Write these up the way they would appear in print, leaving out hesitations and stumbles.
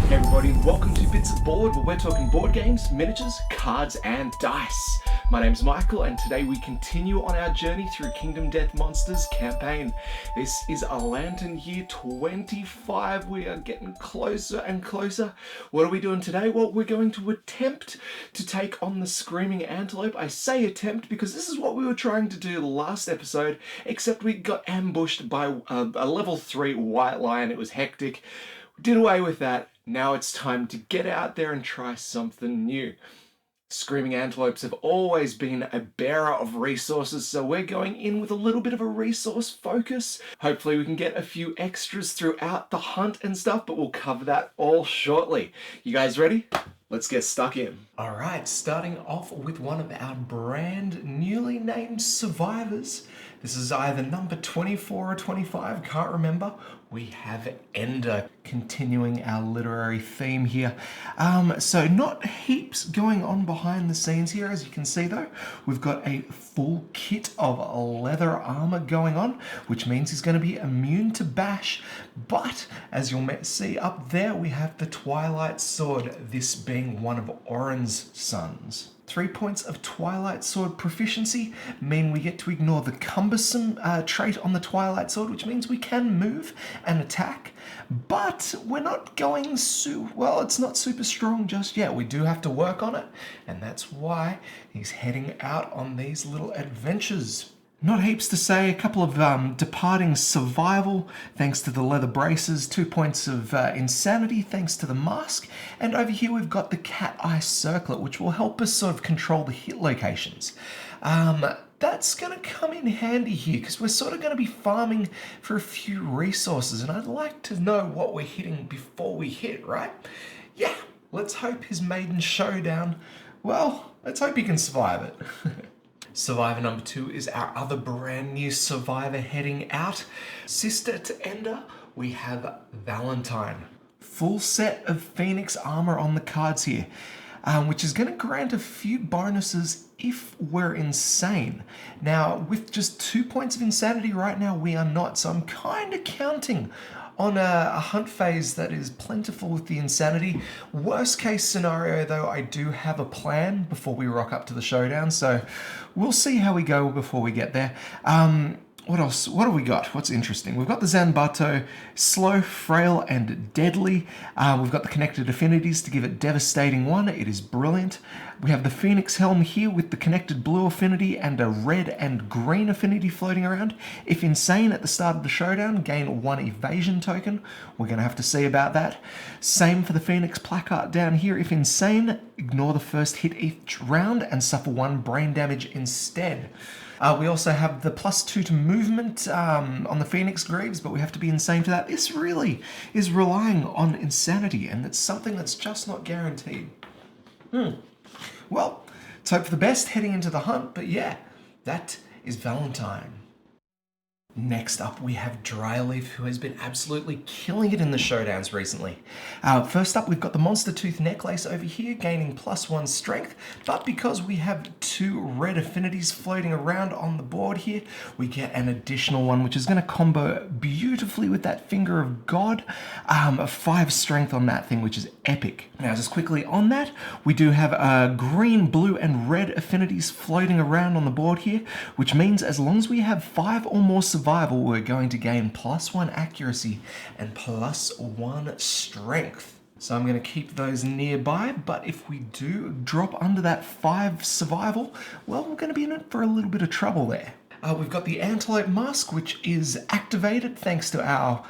Hey everybody, welcome to Bits of Board, where we're talking board games, miniatures, cards, and dice. My name's Michael, and today we continue on our journey through Kingdom Death Monsters campaign. This is a Lantern Year 25. We are getting closer and closer. What are we doing today? Well, we're going to attempt to take on the Screaming Antelope. I say attempt because this is what we were trying to do last episode, except we got ambushed by a level 3 white lion. It was hectic. We did away with that. Now it's time to get out there and try something new. Screaming antelopes have always been a bearer of resources, so we're going in with a little bit of a resource focus. Hopefully we can get a few extras throughout the hunt and stuff, but we'll cover that all shortly. You guys ready? Let's get stuck in. All right, starting off with one of our brand newly named survivors. This is either number 24 or 25, can't remember. We have Ender, continuing our literary theme here. So not heaps going on behind the scenes here, as you can see though. We've got a full kit of leather armor going on, which means he's going to be immune to bash. But as you'll see up there, we have the Twilight Sword, this being one of Orin's sons. 3 points of Twilight Sword proficiency mean we get to ignore the cumbersome trait on the Twilight Sword, which means we can move and attack, but we're not going it's not super strong just yet. We do have to work on it, and that's why he's heading out on these little adventures. Not heaps to say, a couple of departing survival thanks to the leather braces, 2 points of insanity thanks to the mask, and over here we've got the cat eye circlet, which will help us sort of control the hit locations. That's going to come in handy here because we're sort of going to be farming for a few resources, and I'd like to know what we're hitting before we hit, right? Yeah, let's hope his maiden showdown, well, let's hope he can survive it. Survivor number 2 is our other brand new survivor heading out. Sister to Ender, we have Valentine. Full set of Phoenix armor on the cards here, which is going to grant a few bonuses if we're insane. Now, with just 2 points of insanity right now, we are not, so I'm kind of counting on a hunt phase that is plentiful with the insanity. Worst case scenario though, I do have a plan before we rock up to the showdown, so we'll see how we go before we get there. What else? What have we got? What's interesting? We've got the Zanbato, slow, frail, and deadly. We've got the connected affinities to give it devastating 1. It is brilliant. We have the Phoenix helm here with the connected blue affinity and a red and green affinity floating around. If insane at the start of the showdown, gain 1 evasion token. We're going to have to see about that. Same for the Phoenix placard down here. If insane, ignore the first hit each round and suffer 1 brain damage instead. We also have the +2 to movement on the Phoenix Greaves, but we have to be insane for that. This really is relying on insanity, and it's something that's just not guaranteed. Well, let's hope for the best heading into the hunt, but yeah, that is Valentine. Next up, we have Dryleaf, who has been absolutely killing it in the showdowns recently. First up, we've got the Monster Tooth Necklace over here, gaining +1 strength, but because we have 2 red affinities floating around on the board here, we get an additional one, which is going to combo beautifully with that Finger of God. 5 strength on that thing, which is epic. Now, just quickly on that, we do have green, blue, and red affinities floating around on the board here, which means as long as we have 5 or more survival, we're going to gain +1 accuracy and +1 strength. So I'm going to keep those nearby, but if we do drop under that 5 survival, well, we're going to be in it for a little bit of trouble there. We've got the Antelope Mask, which is activated thanks to our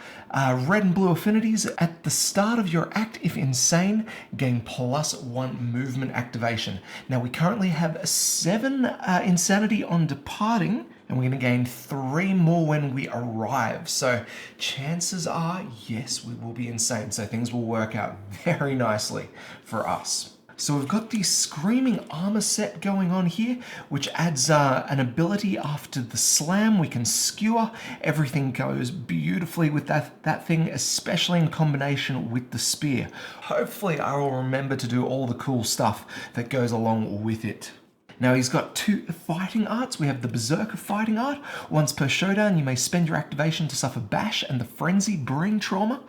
red and blue affinities. At the start of your act, if insane, gain +1 movement activation. Now, we currently have 7 insanity on departing, and we're going to gain 3 more when we arrive. So chances are, yes, we will be insane. So things will work out very nicely for us. So we've got the Screaming armor set going on here, which adds an ability after the slam. We can skewer. Everything goes beautifully with that thing, especially in combination with the spear. Hopefully I will remember to do all the cool stuff that goes along with it. Now he's got 2 fighting arts. We have the Berserker fighting art. Once per showdown, you may spend your activation to suffer bash and the frenzy brain trauma.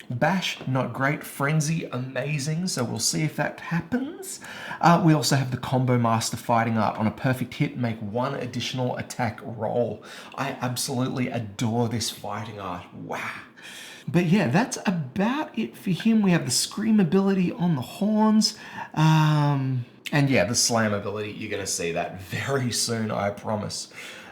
Bash, not great. Frenzy, amazing. So we'll see if that happens. We also have the Combo Master Fighting Art. On a perfect hit, make one additional attack roll. I absolutely adore this fighting art. Wow. But yeah, that's about it for him. We have the Scream ability on the horns. And yeah, the Slam ability. You're going to see that very soon, I promise.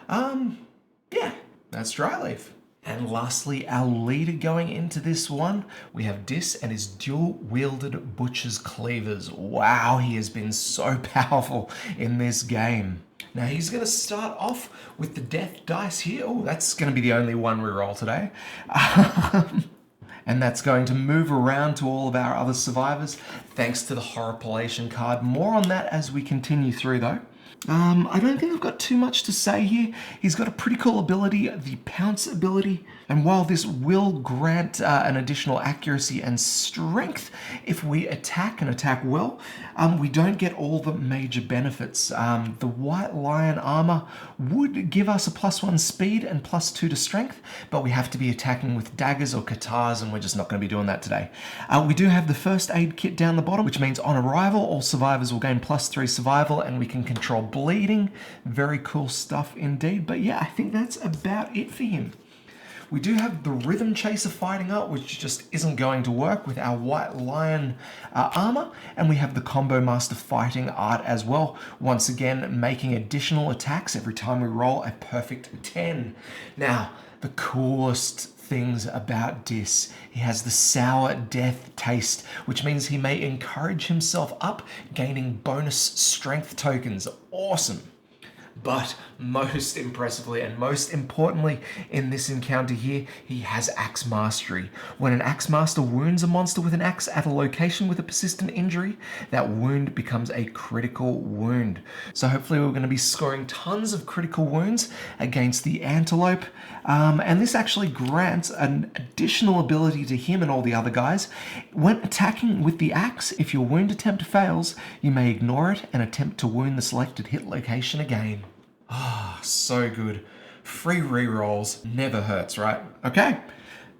Yeah, that's Dryleaf. And lastly, our leader going into this one, we have Dis and his dual-wielded Butcher's Cleavers. Wow, he has been so powerful in this game. Now he's going to start off with the Death Dice here. Oh, that's going to be the only one we roll today. And that's going to move around to all of our other survivors, thanks to the Horripilation card. More on that as we continue through, though. I don't think I've got too much to say here. He's got a pretty cool ability, the Pounce ability. And while this will grant an additional accuracy and strength if we attack and attack well, we don't get all the major benefits. The White Lion armor would give us a +1 speed and +2 to strength, but we have to be attacking with daggers or katars, and we're just not going to be doing that today. We do have the first aid kit down the bottom, which means on arrival, all survivors will gain +3 survival, and we can control bleeding. Very cool stuff indeed. But yeah, I think that's about it for him. We do have the Rhythm Chaser Fighting Art, which just isn't going to work with our White Lion armor. And we have the Combo Master Fighting Art as well. Once again, making additional attacks every time we roll a perfect 10. Now, the coolest things about Dis. He has the Sour Death taste, which means he may encourage himself up, gaining bonus strength tokens. Awesome. But most impressively and most importantly in this encounter here, he has Axe Mastery. When an Axe Master wounds a monster with an axe at a location with a persistent injury, that wound becomes a critical wound. So hopefully we're going to be scoring tons of critical wounds against the Antelope. And this actually grants an additional ability to him and all the other guys. When attacking with the axe, if your wound attempt fails, you may ignore it and attempt to wound the selected hit location again. Ah, so good. Free rerolls never hurts, right? Okay,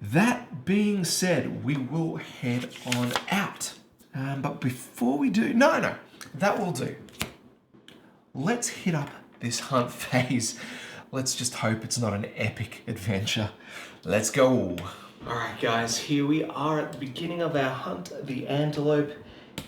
that being said, we will head on out. But before we do, no, that will do. Let's hit up this hunt phase. Let's just hope it's not an epic adventure. Let's go. All right, guys, here we are at the beginning of our hunt. The Antelope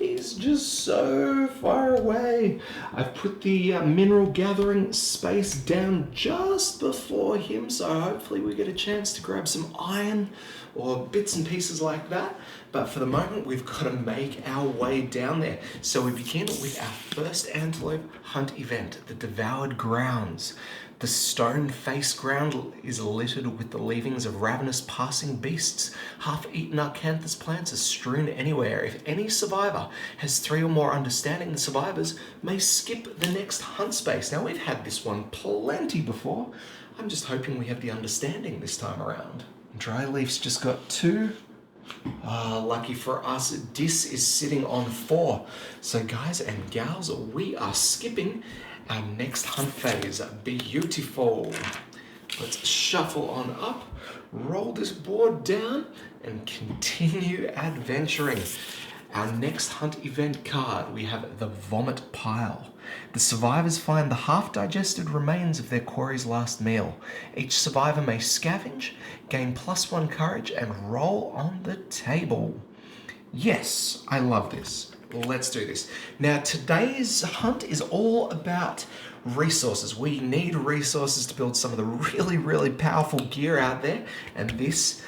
is just so far away. I've put the mineral gathering space down just before him, so hopefully we get a chance to grab some iron or bits and pieces like that. But for the moment, we've got to make our way down there. So we begin with our first Antelope hunt event, the Devoured Grounds. The stone face ground is littered with the leavings of ravenous passing beasts. Half-eaten Arcanthus plants are strewn anywhere. If any survivor has 3 or more understanding, the survivors may skip the next hunt space. Now, we've had this one plenty before. I'm just hoping we have the understanding this time around. Dryleaf's just got 2. Lucky for us, Dis is sitting on 4. So guys and gals, we are skipping our next hunt phase. Beautiful. Let's shuffle on up, roll this board down, and continue adventuring. Our next hunt event card, we have the Vomit Pile. The survivors find the half-digested remains of their quarry's last meal. Each survivor may scavenge, gain +1 courage, and roll on the table. Yes, I love this. Let's do this. Now, today's hunt is all about resources. We need resources to build some of the really, really powerful gear out there, and this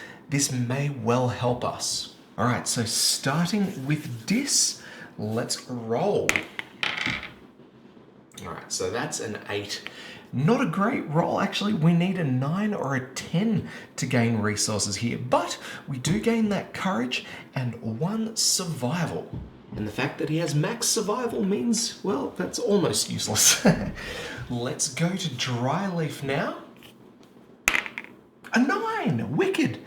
may well help us. All right, so starting with Dis, let's roll. All right, so that's an 8. Not a great roll, actually. We need a 9 or a 10 to gain resources here, but we do gain that courage and 1 survival. And the fact that he has max survival means, well, that's almost useless. Let's go to Dryleaf now. A 9! Wicked!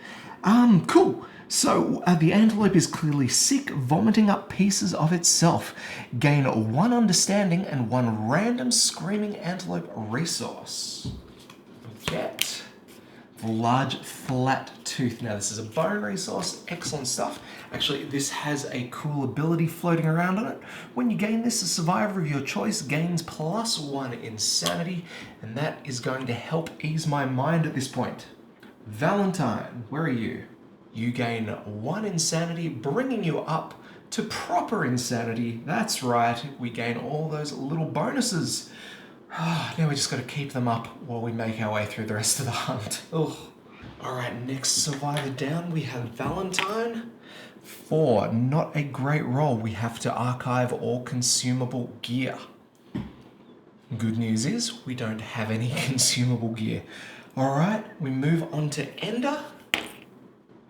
Cool. So, the Antelope is clearly sick, vomiting up pieces of itself. Gain 1 understanding and 1 random Screaming Antelope resource. Get the large flat tooth. Now this is a bone resource, excellent stuff. Actually, this has a cool ability floating around on it. When you gain this, a survivor of your choice gains +1 insanity, and that is going to help ease my mind at this point. Valentine, where are you? You gain 1 insanity, bringing you up to proper insanity. That's right, we gain all those little bonuses. Now we just got to keep them up while we make our way through the rest of the hunt. Ugh. All right, next survivor down, we have Valentine. 4, not a great roll. We have to archive all consumable gear. Good news is we don't have any consumable gear. All right, we move on to Ender.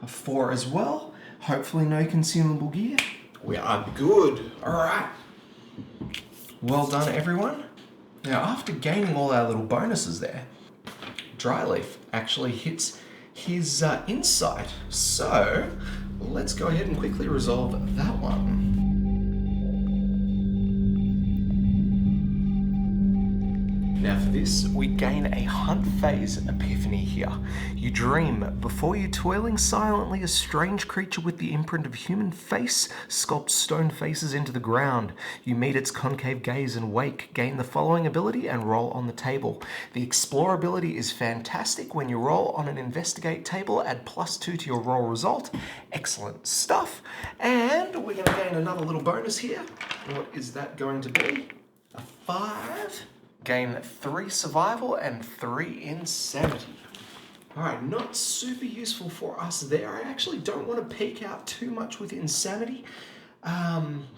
A 4 as well. Hopefully no consumable gear. We are good. All right. Well done, everyone. Now, after gaining all our little bonuses there, Dryleaf actually hits his insight. So let's go ahead and quickly resolve that one. Now for this, we gain a hunt phase epiphany here. You dream, before you toiling silently, a strange creature with the imprint of human face sculpts stone faces into the ground. You meet its concave gaze and wake, gain the following ability and roll on the table. The explore ability is fantastic. When you roll on an investigate table, add +2 to your roll result. Excellent stuff. And we're going to gain another little bonus here. What is that going to be? A 5. Gain 3 survival and 3 insanity. All right, not super useful for us there. I actually don't want to peek out too much with insanity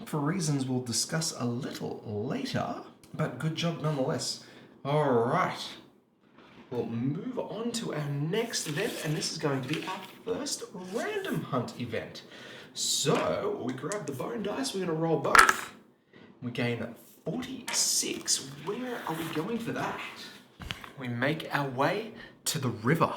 for reasons we'll discuss a little later, but good job nonetheless. All right, we'll move on to our next event, and this is going to be our first random hunt event. So we grab the bone dice, we're going to roll both. We gain 46. Where are we going for that? We make our way to the river.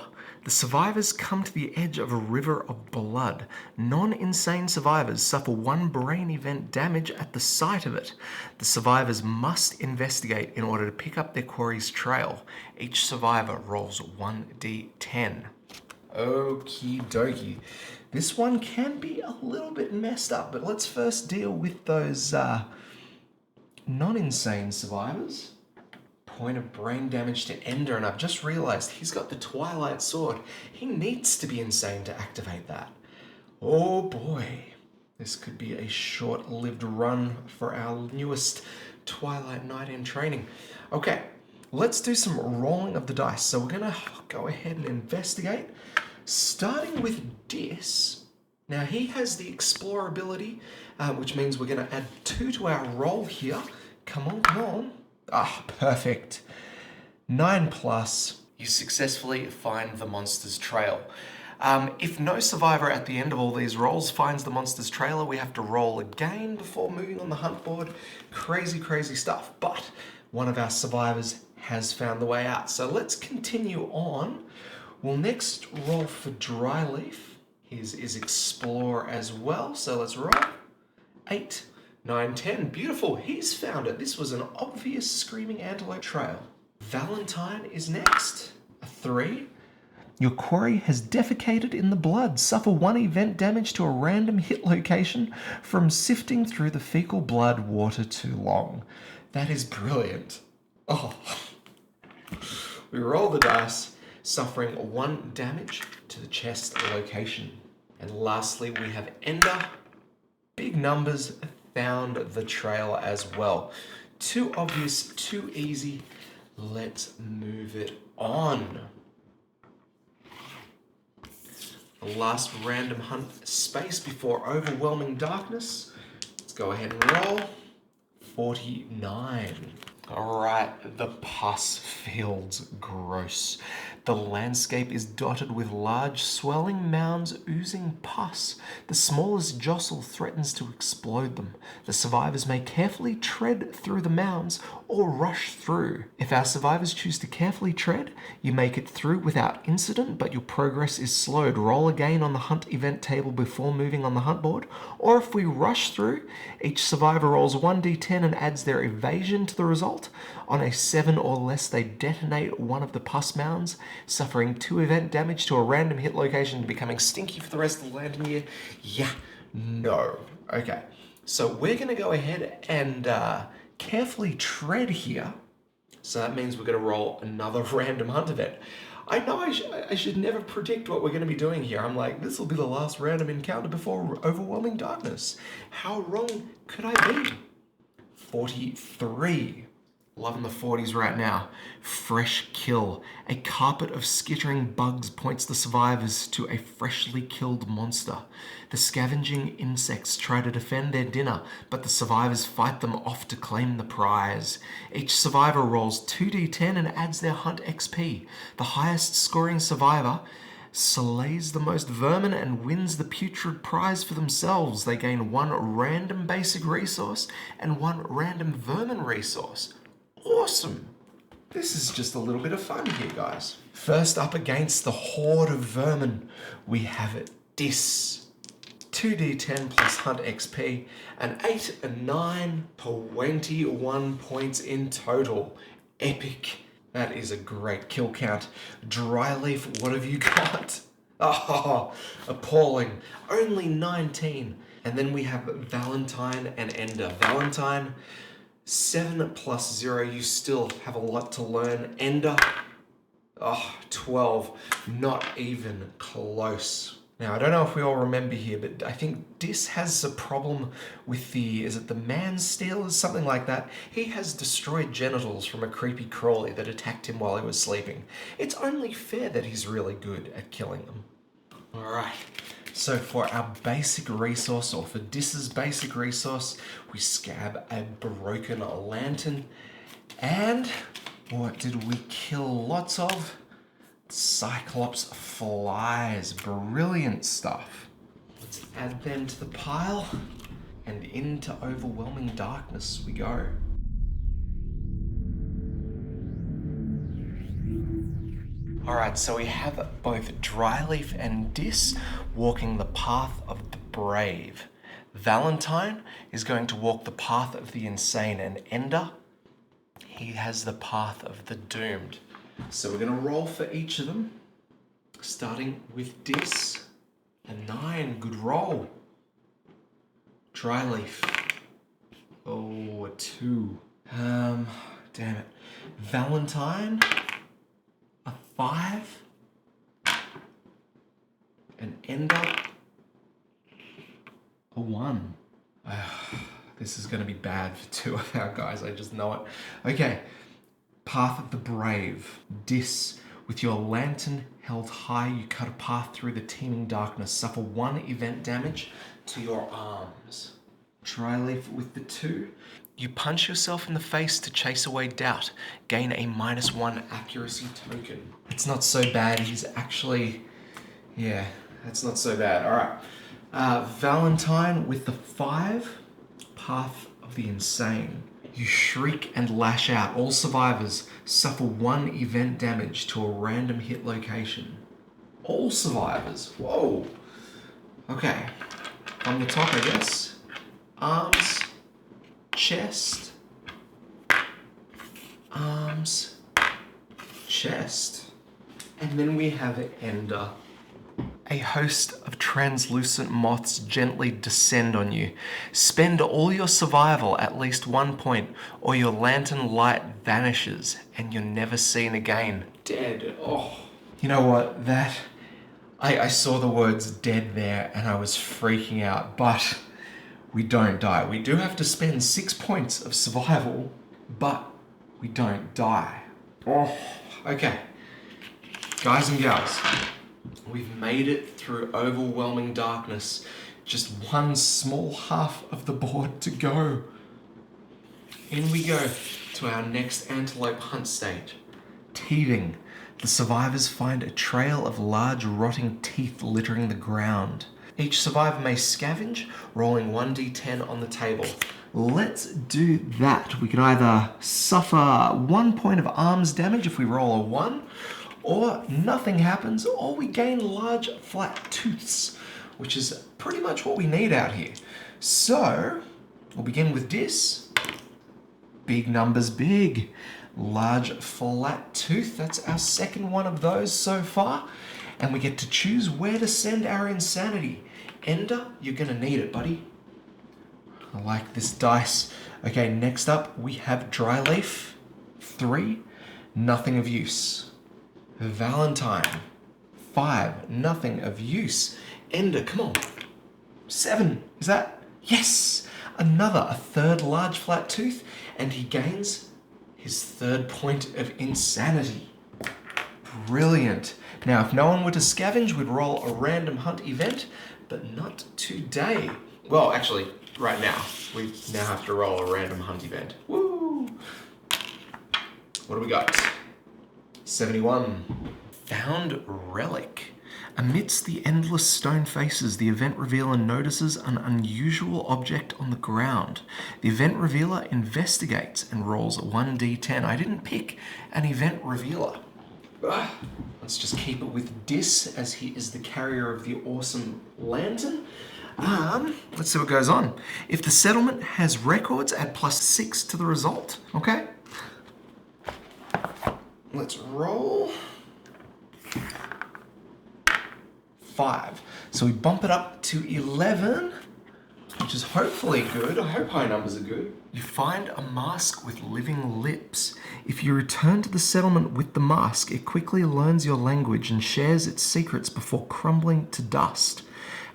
The survivors come to the edge of a river of blood. Non-insane survivors suffer 1 brain event damage at the sight of it. The survivors must investigate in order to pick up their quarry's trail. Each survivor rolls 1d10. Okie dokie. This one can be a little bit messed up, but let's first deal with those non-insane survivors. Point of brain damage to Ender, and I've just realized he's got the Twilight Sword. He needs to be insane to activate that. Oh boy, this could be a short-lived run for our newest Twilight Knight in training. Okay, let's do some rolling of the dice. So we're gonna go ahead and investigate, starting with Dis. Now he has the Explore ability, which means we're going to add 2 to our roll here. Come on, come on. Ah, perfect. 9+. You successfully find the monster's trail. If no survivor at the end of all these rolls finds the monster's trailer, we have to roll again before moving on the hunt board. Crazy, crazy stuff. But one of our survivors has found the way out. So let's continue on. We'll next roll for Dryleaf. His is Explore as well, so let's roll. 8, 9, 10. Beautiful, he's found it. This was an obvious screaming antelope trail. Valentine is next. A 3. Your quarry has defecated in the blood. Suffer 1 event damage to a random hit location from sifting through the fecal blood water too long. That is brilliant. Oh. We roll the dice, suffering 1 damage to the chest location. And lastly, we have Ender. Big numbers, found the trail as well. Too obvious, too easy. Let's move it on. The last random hunt space before overwhelming darkness. Let's go ahead and roll. 49. All right, the pus fields gross. The landscape is dotted with large swelling mounds oozing pus. The smallest jostle threatens to explode them. The survivors may carefully tread through the mounds or rush through. If our survivors choose to carefully tread, you make it through without incident, but your progress is slowed. Roll again on the hunt event table before moving on the hunt board. Or if we rush through, each survivor rolls 1d10 and adds their evasion to the result. On a 7 or less, they detonate one of the pus mounds, suffering 2 event damage to a random hit location and becoming stinky for the rest of the landing gear. Yeah, no. Okay, so we're going to go ahead and carefully tread here. So that means we're going to roll another random hunt event. I know I should never predict what we're going to be doing here. I'm like, this will be the last random encounter before overwhelming darkness. How wrong could I be? 43. Loving the 40s right now. Fresh kill. A carpet of skittering bugs points the survivors to a freshly killed monster. The scavenging insects try to defend their dinner, but the survivors fight them off to claim the prize. Each survivor rolls 2d10 and adds their hunt XP. The highest scoring survivor slays the most vermin and wins the putrid prize for themselves. They gain 1 random basic resource and 1 random vermin resource. Awesome. This is just a little bit of fun here, guys. First up against the horde of vermin, we have Dis. 2d10 plus hunt XP, an 8 and 9, 21 points in total. Epic. That is a great kill count. Dryleaf, what have you got? Oh, appalling. Only 19. And then we have Valentine and Ender. Valentine, 7 plus 0, you still have a lot to learn. Ender, 12, not even close. Now, I don't know if we all remember here, but I think Dis has a problem with is it the man-stealers, something like that? He has destroyed genitals from a creepy crawly that attacked him while he was sleeping. It's only fair that he's really good at killing them. Alright, so for our basic resource, or for Dis's basic resource, we scab a broken lantern. And what did we kill lots of? Cyclops flies. Brilliant stuff. Let's add them to the pile, and into overwhelming darkness we go. Alright, so we have both Dryleaf and Dis walking the path of the brave. Valentine is going to walk the path of the insane, and Ender, he has the path of the doomed. So we're going to roll for each of them, starting with Dis. A 9, good roll. Dryleaf. Oh, a 2. Damn it. Valentine, a 5. And Ender, a 1. This is going to be bad for 2 of our guys, I just know it. Okay. Path of the Brave. Dis. With your lantern held high, you cut a path through the teeming darkness. Suffer 1 event damage to your arms. Dryleaf with the 2. You punch yourself in the face to chase away doubt. Gain a -1 accuracy token. It's not so bad. He's actually... yeah, that's not so bad. Alright. Valentine with the 5. Path of the Insane. You shriek and lash out. All survivors suffer 1 event damage to a random hit location. All survivors. Whoa. Okay. On the top, I guess. Arms. Chest. Arms. Chest. And then we have Ender. A host of translucent moths gently descend on you. Spend all your survival at least 1 point, or your lantern light vanishes and you're never seen again. Dead. Oh. You know what? I saw the words dead there and I was freaking out, but we don't die. We do have to spend 6 points of survival, but we don't die. Oh. Okay. Guys and gals. We've made it through overwhelming darkness. Just 1 small half of the board to go. In we go to our next Antelope hunt stage. Teething. The survivors find a trail of large rotting teeth littering the ground. Each survivor may scavenge, rolling 1d10 on the table. let's do that. We can either suffer 1 point of arms damage if we roll a 1, or nothing happens, or we gain large flat tooths, which is pretty much what we need out here. So, we'll begin with this. Big numbers, big. Large flat tooth, that's our second one of those so far. And we get to choose where to send our insanity. Ender, you're gonna need it, buddy. I like this dice. Okay, next up we have Dry Leaf. 3, nothing of use. Valentine. 5, nothing of use. Ender, come on. 7, is that? Yes! A third large flat tooth, and he gains his 3rd point of insanity. Brilliant. Now, if no one were to scavenge, we'd roll a random hunt event, but not today. Well, actually, right now. We now have to roll a random hunt event. Woo! What do we got? 71. Found Relic. Amidst the endless stone faces, the event revealer notices an unusual object on the ground. The event revealer investigates and rolls a 1d10. I didn't pick an event revealer. Let's just keep it with Dis, as he is the carrier of the awesome lantern. Let's see what goes on. If the settlement has records, add +6 to the result. Okay? Let's roll. 5. So we bump it up to 11, which is hopefully good. I hope high numbers are good. You find a mask with living lips. If you return to the settlement with the mask, it quickly learns your language and shares its secrets before crumbling to dust.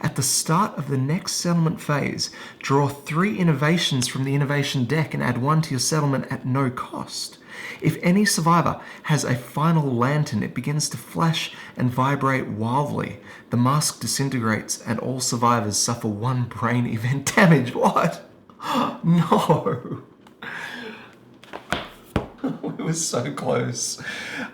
At the start of the next settlement phase, draw 3 innovations from the innovation deck and add 1 to your settlement at no cost. If any survivor has a final lantern, it begins to flash and vibrate wildly. The mask disintegrates and all survivors suffer 1 brain event damage. What? No. We were so close.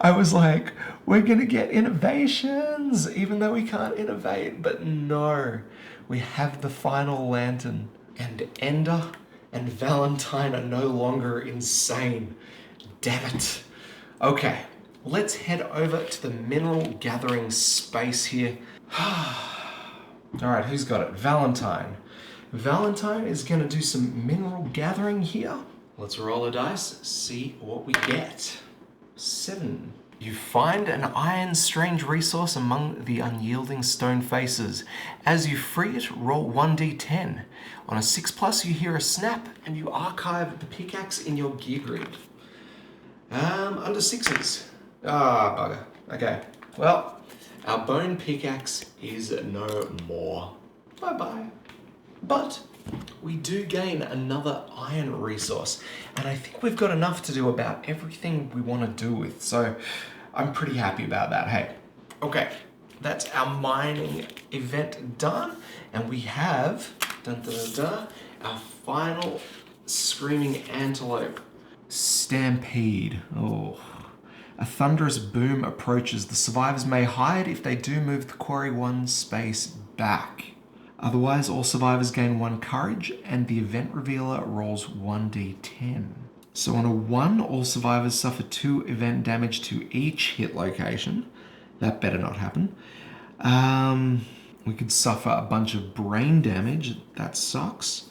I was like, we're gonna get innovations, even though we can't innovate. But no, we have the final lantern. And Ender and Valentine are no longer insane. Damn it. Okay, let's head over to the mineral gathering space here. Alright, who's got it? Valentine. Valentine is going to do some mineral gathering here. Let's roll a dice, see what we get. 7. You find an iron strange resource among the unyielding stone faces. As you free it, roll 1d10. On a 6+, you hear a snap and you archive the pickaxe in your gear grid. Under 6s. Bugger. Okay. Well, our bone pickaxe is no more. Bye-bye. But we do gain another iron resource, and I think we've got enough to do about everything we want to do with, so I'm pretty happy about that, hey. Okay, that's our mining event done, and we have our final screaming antelope. Stampede. Oh. A thunderous boom approaches. The survivors may hide if they do move the quarry 1 space back. Otherwise, all survivors gain 1 courage, and the event revealer rolls 1d10. So on a 1, all survivors suffer 2 event damage to each hit location. That better not happen. We could suffer a bunch of brain damage. That sucks.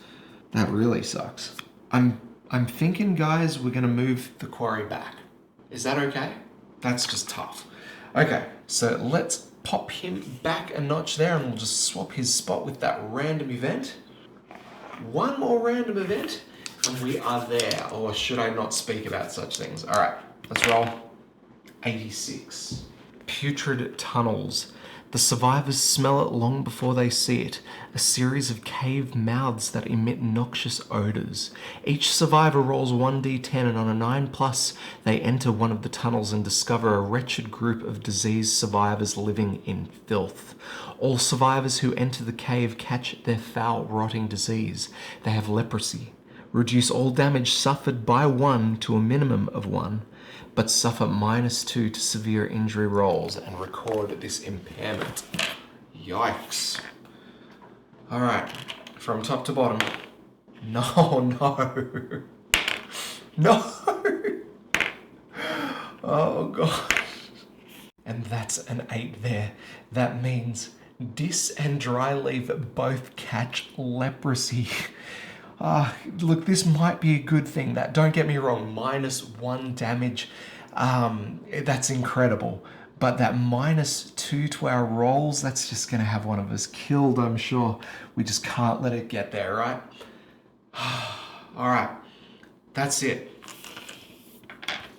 That really sucks. I'm thinking, guys, we're going to move the quarry back. Is that okay? That's just tough. Okay, so let's pop him back a notch there, and we'll just swap his spot with that random event. 1 more random event, and we are there. Or should I not speak about such things? All right, let's roll. 86. Putrid tunnels. The survivors smell it long before they see it, a series of cave mouths that emit noxious odors. Each survivor rolls 1d10, and on a 9+, they enter one of the tunnels and discover a wretched group of diseased survivors living in filth. All survivors who enter the cave catch their foul, rotting disease. They have leprosy. Reduce all damage suffered by 1 to a minimum of 1. But suffer -2 to severe injury rolls and record this impairment. Yikes. Alright, from top to bottom. No, no. No. Oh, God. And that's an 8 there. That means Dis and Dryleaf both catch leprosy. Look, this might be a good thing. That, don't get me wrong, -1 damage, that's incredible. But that -2 to our rolls, that's just going to have one of us killed, I'm sure. We just can't let it get there, right? All right, that's it.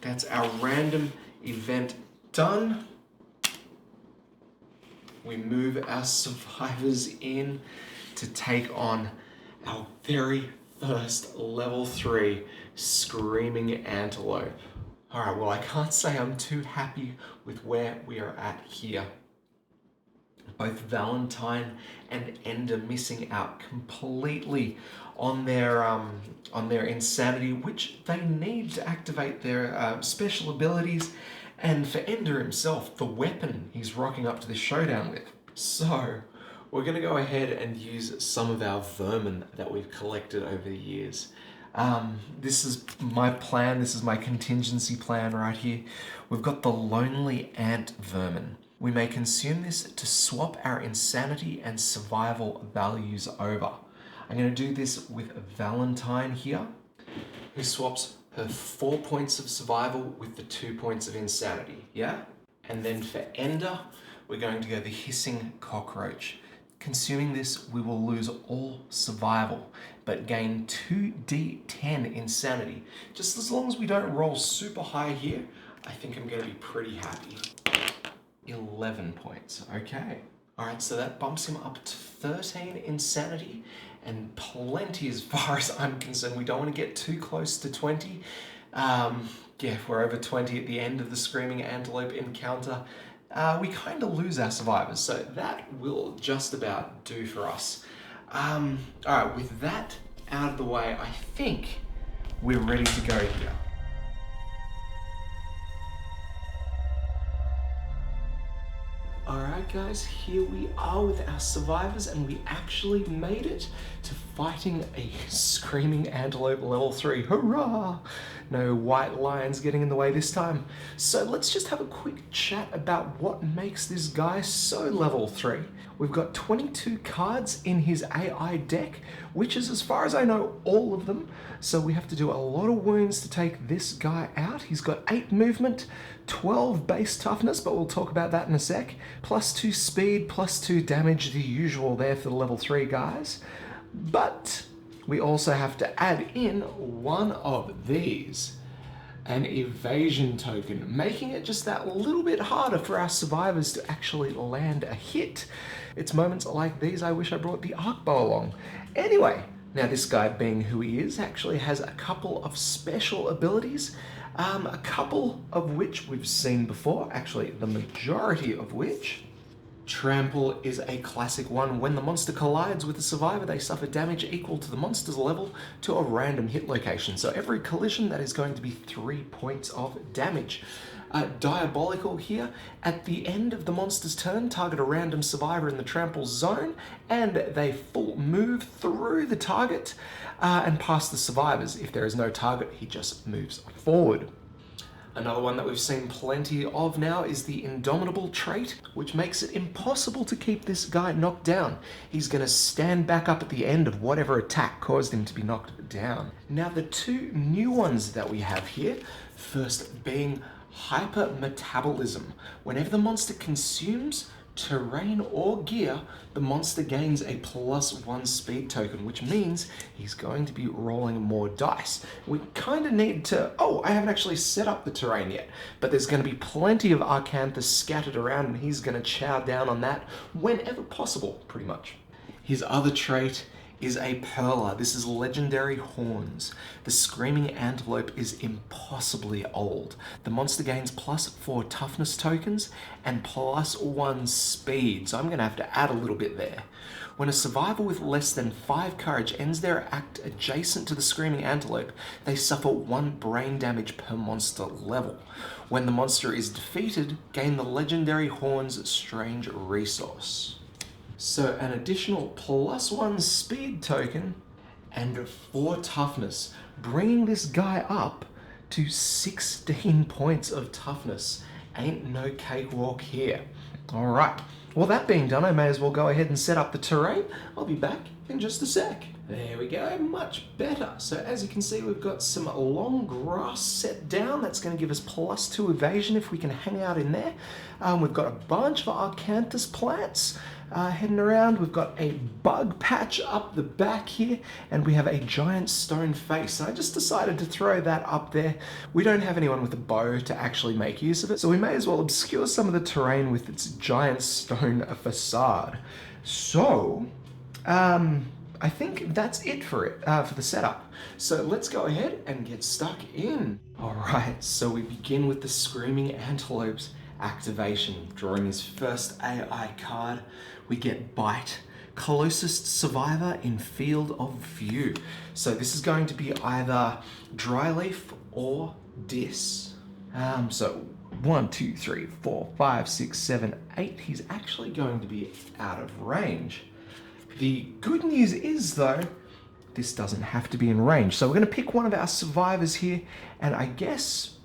That's our random event done. We move our survivors in to take on our very first level 3 Screaming Antelope. All right, well, I can't say I'm too happy with where we are at here. Both Valentine and Ender missing out completely on their insanity, which they need to activate their special abilities. And for Ender himself, the weapon he's rocking up to this showdown with. So we're going to go ahead and use some of our vermin that we've collected over the years. This is my plan. This is my contingency plan right here. We've got the Lonely Ant vermin. We may consume this to swap our insanity and survival values over. I'm going to do this with Valentine here, who swaps her 4 points of survival with the 2 points of insanity, yeah? And then for Ender, we're going to go the Hissing Cockroach. Consuming this, we will lose all survival, but gain 2d10 insanity. Just as long as we don't roll super high here, I think I'm going to be pretty happy. 11 points, okay. All right, so that bumps him up to 13 insanity, and plenty as far as I'm concerned. We don't want to get too close to 20. Yeah, if we're over 20 at the end of the Screaming Antelope encounter, we kind of lose our survivors, so that will just about do for us. All right, with that out of the way, I think we're ready to go here. Alright guys, here we are with our survivors, and we actually made it to fighting a Screaming Antelope level 3. Hurrah! No white lions getting in the way this time. So let's just have a quick chat about what makes this guy so level 3. We've got 22 cards in his AI deck, which is, as far as I know, all of them. So we have to do a lot of wounds to take this guy out. He's got 8 movement, 12 base toughness, but we'll talk about that in a sec. +2 speed, +2 damage, the usual there for the level 3 guys. But we also have to add in one of these, an evasion token, making it just that little bit harder for our survivors to actually land a hit. It's moments like these I wish I brought the arc bow along. Anyway, now this guy, being who he is, actually has a couple of special abilities, a couple of which we've seen before, actually the majority of which. Trample is a classic one. When the monster collides with the survivor, they suffer damage equal to the monster's level to a random hit location. So every collision, that is going to be 3 points of damage. Diabolical here. At the end of the monster's turn, target a random survivor in the trample zone, and they full move through the target and past the survivors. If there is no target, he just moves forward. Another one that we've seen plenty of now is the Indomitable trait, which makes it impossible to keep this guy knocked down. He's going to stand back up at the end of whatever attack caused him to be knocked down. Now, the two new ones that we have here, first being Hypermetabolism. Whenever the monster consumes terrain or gear, the monster gains a +1 speed token, which means he's going to be rolling more dice. We kind of need to... Oh, I haven't actually set up the terrain yet, but there's going to be plenty of Arcanthus scattered around, and he's going to chow down on that whenever possible, pretty much. His other trait is a Perler. This is Legendary Horns. The Screaming Antelope is impossibly old. The monster gains +4 toughness tokens and +1 speed, so I'm going to have to add a little bit there. When a survivor with less than 5 courage ends their act adjacent to the Screaming Antelope, they suffer 1 brain damage per monster level. When the monster is defeated, gain the Legendary Horns Strange Resource. So an additional +1 speed token and 4 toughness, bringing this guy up to 16 points of toughness. Ain't no cakewalk here. All right. Well, that being done, I may as well go ahead and set up the terrain. I'll be back in just a sec. There we go, much better. So as you can see, we've got some long grass set down. That's going to give us +2 evasion if we can hang out in there. We've got a bunch of Arcanthus plants heading around. We've got a bug patch up the back here, and we have a giant stone face. And I just decided to throw that up there. We don't have anyone with a bow to actually make use of it, so we may as well obscure some of the terrain with its giant stone facade. So, I think that's it for it, for the setup. So let's go ahead and get stuck in. All right, so we begin with the Screaming Antelope's activation. Drawing his first AI card, we get Bite, closest survivor in field of view. So this is going to be either Dryleaf or Dis. So 1, 2, 3, 4, 5, 6, 7, 8. He's actually going to be out of range. The good news is, though, this doesn't have to be in range. So we're going to pick one of our survivors here, and I guess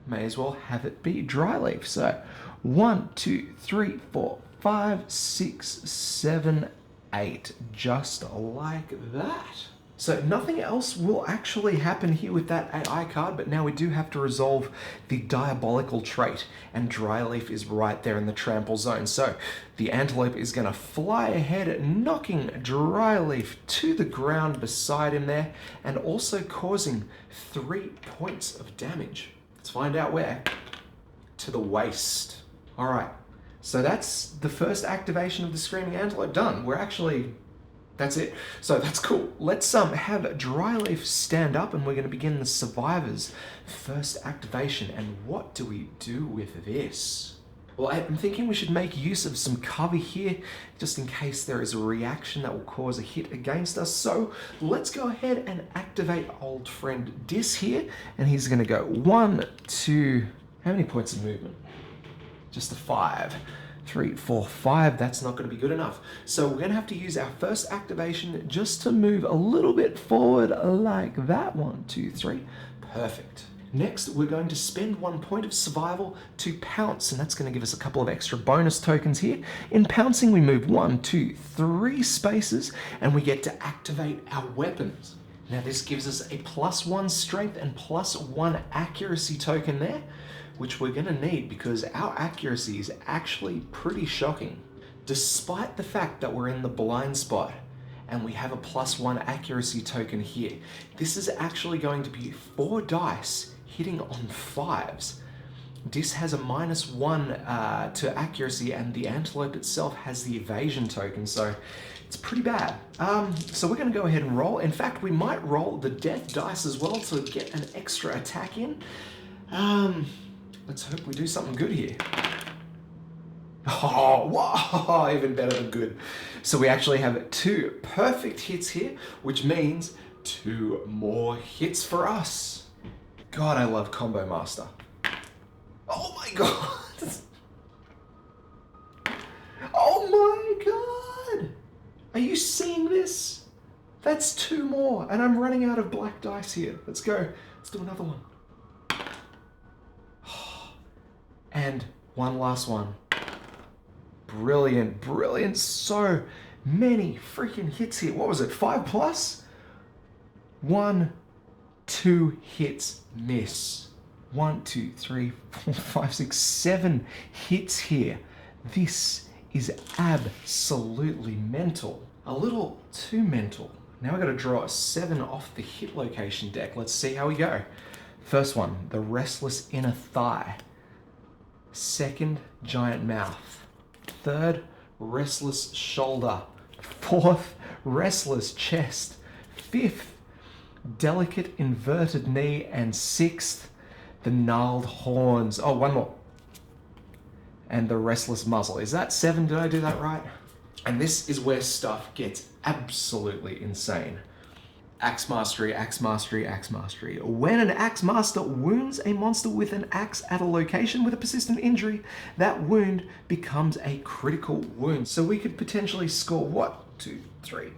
may as well have it be Dryleaf. So 1, 2, 3, 4, 5, 6, 7, 8. Just like that. So nothing else will actually happen here with that AI card, but now we do have to resolve the diabolical trait, and Dryleaf is right there in the trample zone. So the Antelope is going to fly ahead, knocking Dryleaf to the ground beside him there, and also causing 3 points of damage. Let's find out where. To the waist. All right, so that's the first activation of the Screaming Antelope done. That's it. So that's cool. Let's have Dryleaf stand up, and we're going to begin the survivor's first activation. And what do we do with this? Well, I'm thinking we should make use of some cover here, just in case there is a reaction that will cause a hit against us. So let's go ahead and activate old friend Dis here, and he's going to go 1, 2, how many points of movement? Just a 5. 3, 4, 5, that's not going to be good enough. So we're going to have to use our first activation just to move a little bit forward like that. 1, 2, 3, perfect. Next, we're going to spend 1 point of survival to pounce, and that's going to give us a couple of extra bonus tokens here. In pouncing, we move 1, 2, 3 spaces, and we get to activate our weapons. Now this gives us a +1 strength and +1 accuracy token there, which we're going to need because our accuracy is actually pretty shocking. Despite the fact that we're in the blind spot and we have a +1 accuracy token here, this is actually going to be 4 dice hitting on 5s. Dis has a -1 to accuracy, and the Antelope itself has the evasion token, so it's pretty bad. So we're going to go ahead and roll. In fact, we might roll the death dice as well to get an extra attack in. Let's hope we do something good here. Oh, wow, even better than good. So we actually have 2 perfect hits here, which means 2 more hits for us. God, I love Combo Master. Oh my God. Oh my God. Are you seeing this? That's 2 more, and I'm running out of black dice here. Let's go. Let's do another one. And one last one. Brilliant, brilliant. So many freaking hits here. What was it, 5+? 1, 2 hits miss. 1, 2, 3, 4, 5, 6, 7 hits here. This is absolutely mental. A little too mental. Now I've got to draw a 7 off the hit location deck. Let's see how we go. First one, the Restless Inner Thigh. Second, Giant Mouth. Third, Restless Shoulder. Fourth, Restless Chest. Fifth, Delicate Inverted Knee. And sixth, the Gnarled Horns. Oh, one more. And the Restless Muzzle. Is that 7? Did I do that right? And this is where stuff gets absolutely insane. Axe Mastery, Axe Mastery, Axe Mastery. When an Axe Master wounds a monster with an axe at a location with a persistent injury, that wound becomes a critical wound. So we could potentially score, what? 2, 3,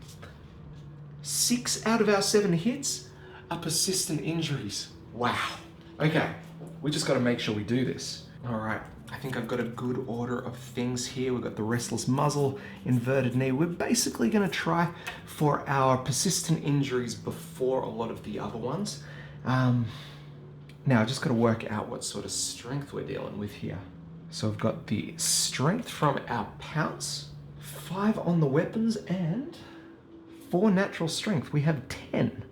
6 out of our 7 hits are persistent injuries. Wow. Okay, we just got to make sure we do this. All right, I think I've got a good order of things here. We've got the restless muzzle, inverted knee. We're basically going to try for our persistent injuries before a lot of the other ones. Now, I just got to work out what sort of strength we're dealing with here. So I've got the strength from our pounce, 5 on the weapons, and 4 natural strength. We have 10.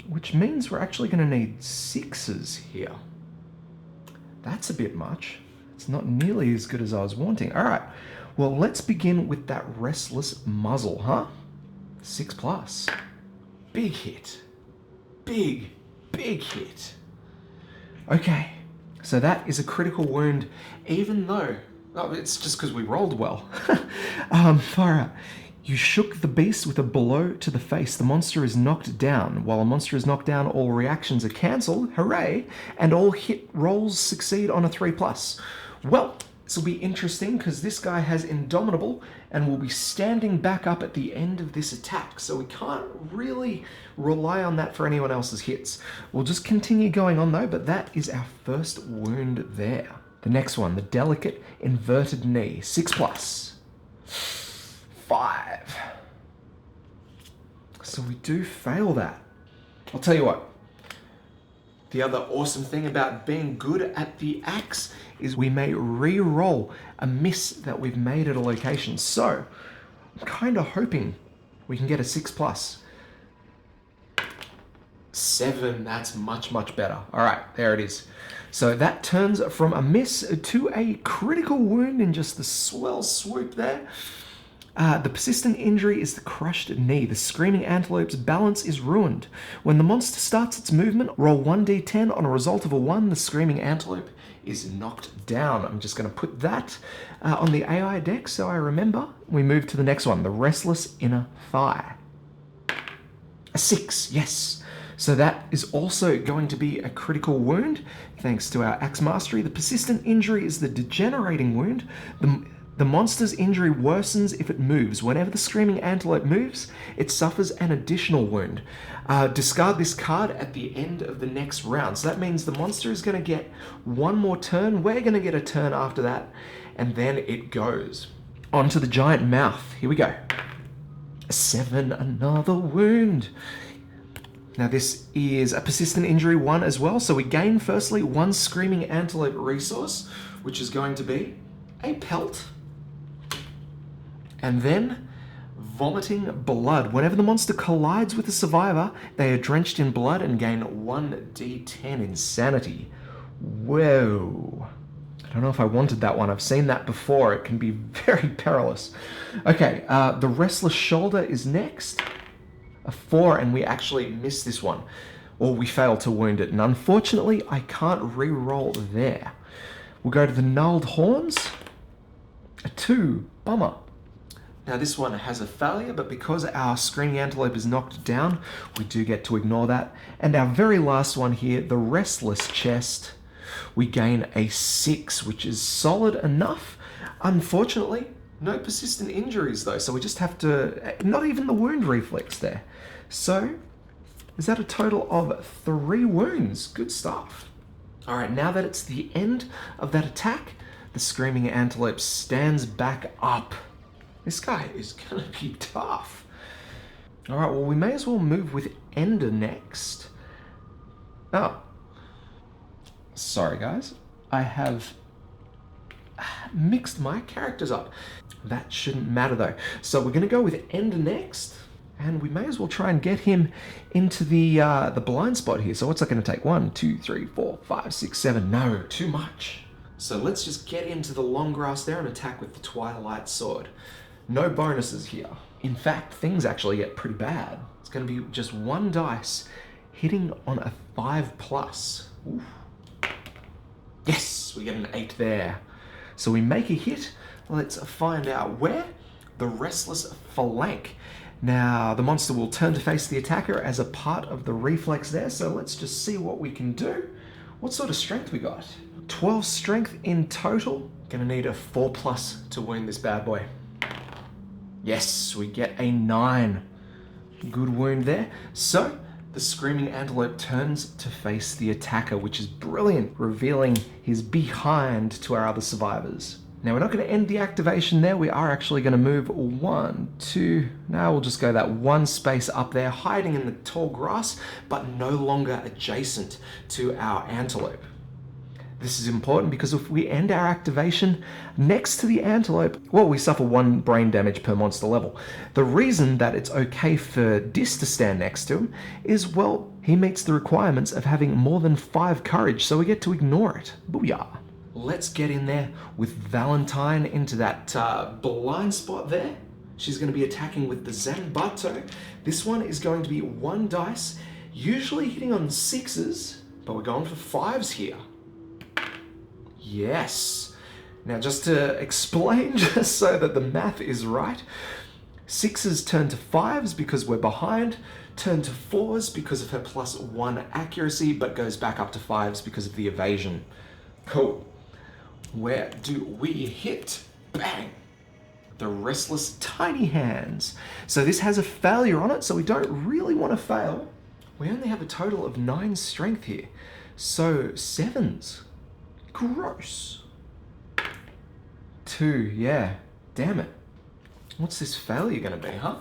Which means we're actually going to need 6s here. That's a bit much. It's not nearly as good as I was wanting. All right, well, let's begin with that restless muzzle, huh? 6+. Big hit. Big hit. Okay, so that is a critical wound, even though, oh, it's just because we rolled well. Far out. You shook the beast with a blow to the face. The monster is knocked down. While a monster is knocked down, all reactions are cancelled. Hooray! And all hit rolls succeed on a 3+. Well, this will be interesting because this guy has Indomitable and will be standing back up at the end of this attack. So we can't really rely on that for anyone else's hits. We'll just continue going on though, but that is our first wound there. The next one, the delicate inverted knee, 6+. 5. So we do fail that. I'll tell you what. The other awesome thing about being good at the axe is we may re-roll a miss that we've made at a location. So I'm kind of hoping we can get a 6+. 7, that's much better. All right, there it is. So that turns from a miss to a critical wound in just the swell swoop there. The persistent injury is the crushed knee. The screaming antelope's balance is ruined. When the monster starts its movement, roll 1d10. On a result of a 1, the screaming antelope is knocked down. I'm just going to put that on the AI deck so I remember. We move to the next one, the restless inner thigh. A 6, yes. So that is also going to be a critical wound, thanks to our axe mastery. The persistent injury is the degenerating wound. The monster's injury worsens if it moves. Whenever the screaming antelope moves, it suffers an additional wound. Discard this card at the end of the next round. So that means the monster is going to get one more turn. We're going to get a turn after that, and then it goes. On to the giant mouth. Here we go. A 7, another wound. Now this is a persistent injury 1 as well. So we gain firstly 1 screaming antelope resource, which is going to be a pelt. And then vomiting blood. Whenever the monster collides with a survivor, they are drenched in blood and gain 1d10 insanity. Whoa. I don't know if I wanted that one. I've seen that before. It can be very perilous. Okay, the restless shoulder is next. A 4, and we actually miss this one. Or we fail to wound it. And unfortunately, I can't re-roll there. We'll go to the gnarled horns. A 2, bummer. Now this one has a failure, but because our screaming antelope is knocked down, we do get to ignore that. And our very last one here, the restless chest, we gain a 6, which is solid enough. Unfortunately, no persistent injuries though, so we just have to, not even the wound reflex there. So, is that a total of 3 wounds? Good stuff. All right, now that it's the end of that attack, the screaming antelope stands back up. This guy is gonna be tough. All right, well, we may as well move with Ender next. Oh, sorry guys. I have mixed my characters up. That shouldn't matter though. So we're gonna go with Ender next, and we may as well try and get him into the blind spot here. So what's that gonna take? 1, 2, 3, 4, 5, 6, 7. No, too much. So let's just get into the long grass there and attack with the Twilight Sword. No bonuses here. In fact, things actually get pretty bad. It's going to be just 1 dice hitting on a 5+. Oof. Yes, we get an 8 there. So we make a hit. Let's find out where. The restless phalanx. Now, the monster will turn to face the attacker as a part of the reflex there. So let's just see what we can do. What sort of strength we got? 12 strength in total. Gonna need a 4+ to wound this bad boy. Yes, we get a 9. Good wound there. So the screaming antelope turns to face the attacker, which is brilliant, revealing his behind to our other survivors. Now we're not going to end the activation there. We are actually going to move 1, 2. Now we'll just go that one space up there, hiding in the tall grass, but no longer adjacent to our antelope. This is important because if we end our activation next to the antelope, well, we suffer 1 brain damage per monster level. The reason that it's okay for Dis to stand next to him is, well, he meets the requirements of having more than 5 courage, so we get to ignore it. Booyah. Let's get in there with Valentine into that blind spot there. She's going to be attacking with the Zambato. This one is going to be 1 dice, usually hitting on 6s, but we're going for 5s here. Yes. Now just to explain, just so that the math is right, 6s turn to 5s because we're behind, turn to 4s because of her +1 accuracy, but goes back up to 5s because of the evasion. Cool. Where do we hit? Bang! The Restless Tiny Hands. So this has a failure on it, so we don't really want to fail. We only have a total of 9 strength here. So 7s. Gross. 2, yeah. Damn it. What's this failure gonna be, huh?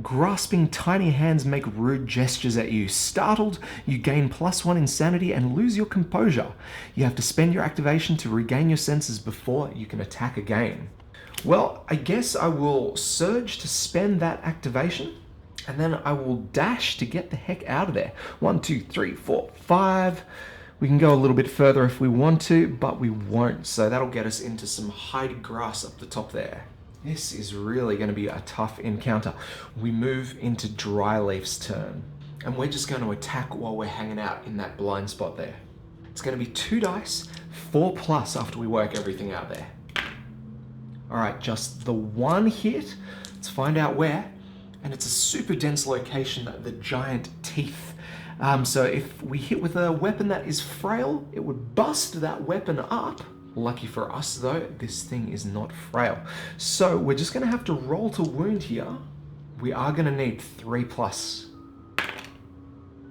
Grasping tiny hands make rude gestures at you. Startled, you gain +1 insanity and lose your composure. You have to spend your activation to regain your senses before you can attack again. Well, I guess I will surge to spend that activation, and then I will dash to get the heck out of there. 1, 2, 3, 4, 5. We can go a little bit further if we want to, but we won't. So that'll get us into some high grass up the top there. This is really going to be a tough encounter. We move into Dryleaf's turn, and we're just going to attack while we're hanging out in that blind spot there. It's going to be 2 dice, 4+ after we work everything out there. All right, just the 1 hit. Let's find out where. And it's a super dense location, the giant teeth. So if we hit with a weapon that is frail, it would bust that weapon up. Lucky for us though, this thing is not frail. So we're just gonna have to roll to wound here. We are gonna need 3+.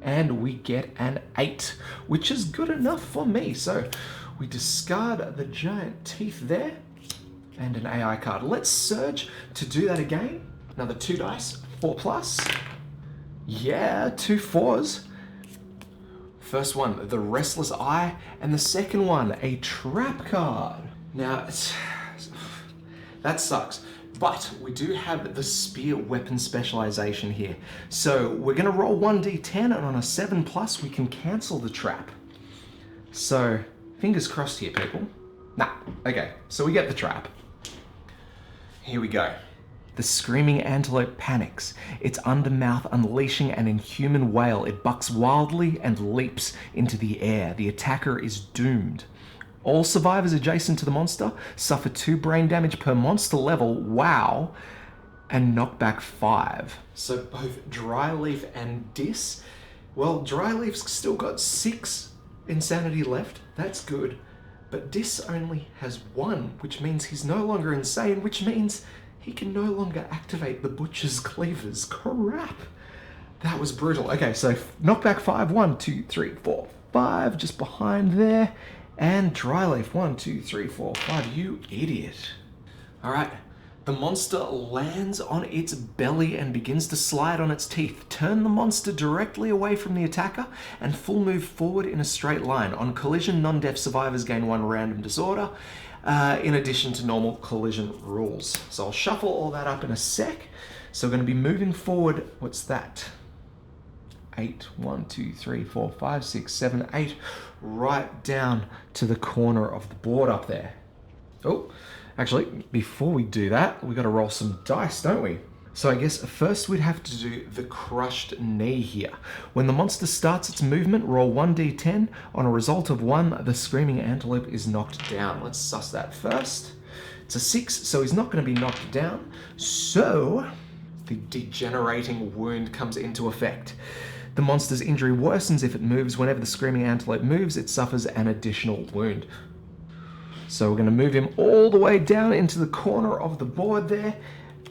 And we get an 8, which is good enough for me. So we discard the giant teeth there and an AI card. Let's surge to do that again. Another 2 dice, 4+. Yeah, 2 4s. First one, the Restless Eye, and the second one, a trap card. Now, that sucks, but we do have the spear weapon specialization here. So we're gonna roll 1d10, and on a 7+, we can cancel the trap. So, fingers crossed here, people. Nah, okay, so we get the trap. Here we go. The screaming antelope panics, its undermouth unleashing an inhuman wail. It bucks wildly and leaps into the air. The attacker is doomed. All survivors adjacent to the monster suffer 2 brain damage per monster level, wow, and knockback 5. So both Dryleaf and Dis, well, Dryleaf's still got 6 insanity left, that's good, but Dis only has 1, which means he's no longer insane, which means he can no longer activate the Butcher's Cleavers. Crap. That was brutal. Okay, so knockback 5, 1, 2, 3, 4, 5, just behind there. And Dryleaf, 1, 2, 3, 4, 5. You idiot. All right, the monster lands on its belly and begins to slide on its teeth. Turn the monster directly away from the attacker and full move forward in a straight line. On collision, non-deaf survivors gain 1 random disorder. In addition to normal collision rules. So I'll shuffle all that up in a sec. So we're going to be moving forward, what's that? 8, 1, 2, 3, 4, 5, 6, 7, 8, right down to the corner of the board up there. Oh, actually, before we do that, we got to roll some dice, don't we? So I guess first we'd have to do the crushed knee here. When the monster starts its movement, roll 1d10. On a result of 1, the screaming antelope is knocked down. Let's suss that first. It's a 6, so he's not going to be knocked down. So the degenerating wound comes into effect. The monster's injury worsens if it moves. Whenever the screaming antelope moves, it suffers an additional wound. So we're going to move him all the way down into the corner of the board there.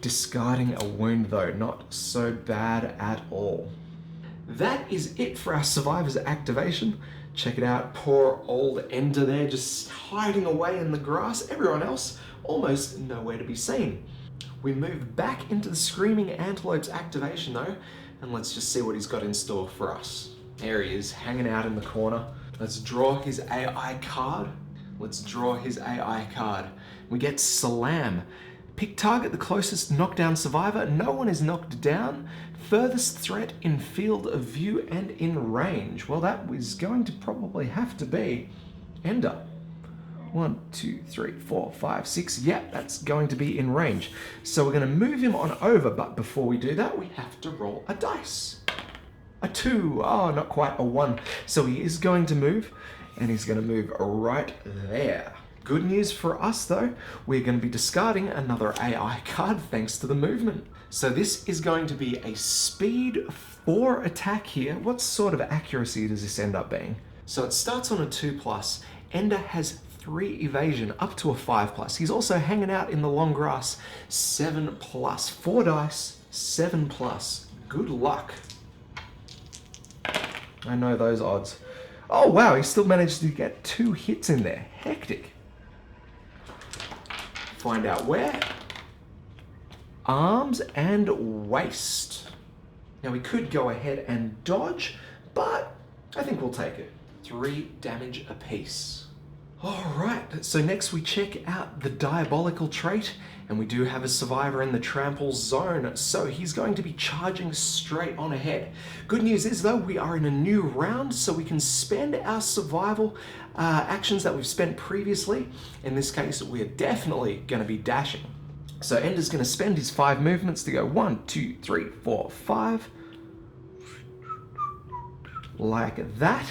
Discarding a wound though, not so bad at all. That is it for our survivor's activation. Check it out, poor old Ender there just hiding away in the grass. Everyone else almost nowhere to be seen. We move back into the Screaming Antelope's activation though, and let's just see what he's got in store for us. There he is, hanging out in the corner. Let's draw his AI card. Let's draw his AI card. We get Salam. Pick target the closest knockdown survivor. No one is knocked down. Furthest threat in field of view and in range. Well, that was going to probably have to be Ender. 1, 2, 3, 4, 5, 6. Yep, that's going to be in range. So we're going to move him on over, but before we do that, we have to roll a dice. A 2. Oh, not quite a 1. So he is going to move, and he's going to move right there. Good news for us though, we're going to be discarding another AI card thanks to the movement. So this is going to be a speed 4 attack here. What sort of accuracy does this end up being? So it starts on a 2+. Ender has 3 evasion up to a 5+. He's also hanging out in the long grass. 7+. 4 dice, 7+. Good luck. I know those odds. Oh wow, he still managed to get 2 hits in there. Hectic. Find out where. Arms and waist. Now we could go ahead and dodge, but I think we'll take it. 3 damage apiece. All right, so next we check out the diabolical trait, and we do have a survivor in the trample zone, so he's going to be charging straight on ahead. Good news is though, we are in a new round, so we can spend our survival actions that we've spent previously. In this case, we are definitely going to be dashing. So Ender's going to spend his 5 movements to go 1, 2, 3, 4, 5. Like that.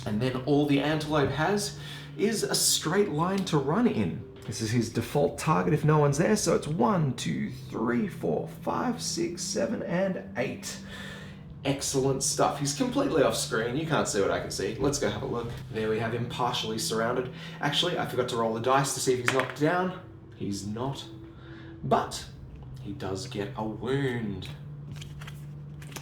And then all the Antelope has is a straight line to run in. This is his default target if no one's there, so it's 1, 2, 3, 4, 5, 6, 7, and 8. Excellent stuff. He's completely off screen. You can't see what I can see. Let's go have a look. There we have him partially surrounded. Actually, I forgot to roll the dice to see if he's knocked down. He's not. But he does get a wound.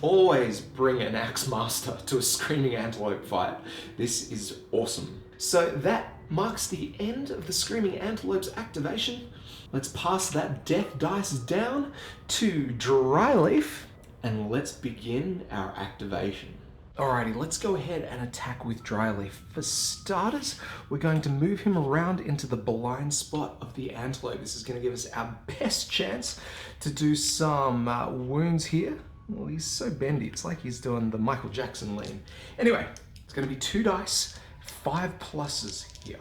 Always bring an Axe Master to a Screaming Antelope fight. This is awesome. So that marks the end of the Screaming Antelope's activation. Let's pass that death dice down to Dryleaf, and let's begin our activation. Alrighty, let's go ahead and attack with Dryleaf. For starters, we're going to move him around into the blind spot of the Antelope. This is going to give us our best chance to do some wounds here. Well, he's so bendy, it's like he's doing the Michael Jackson lean. Anyway, it's going to be 2 dice, 5 pluses here.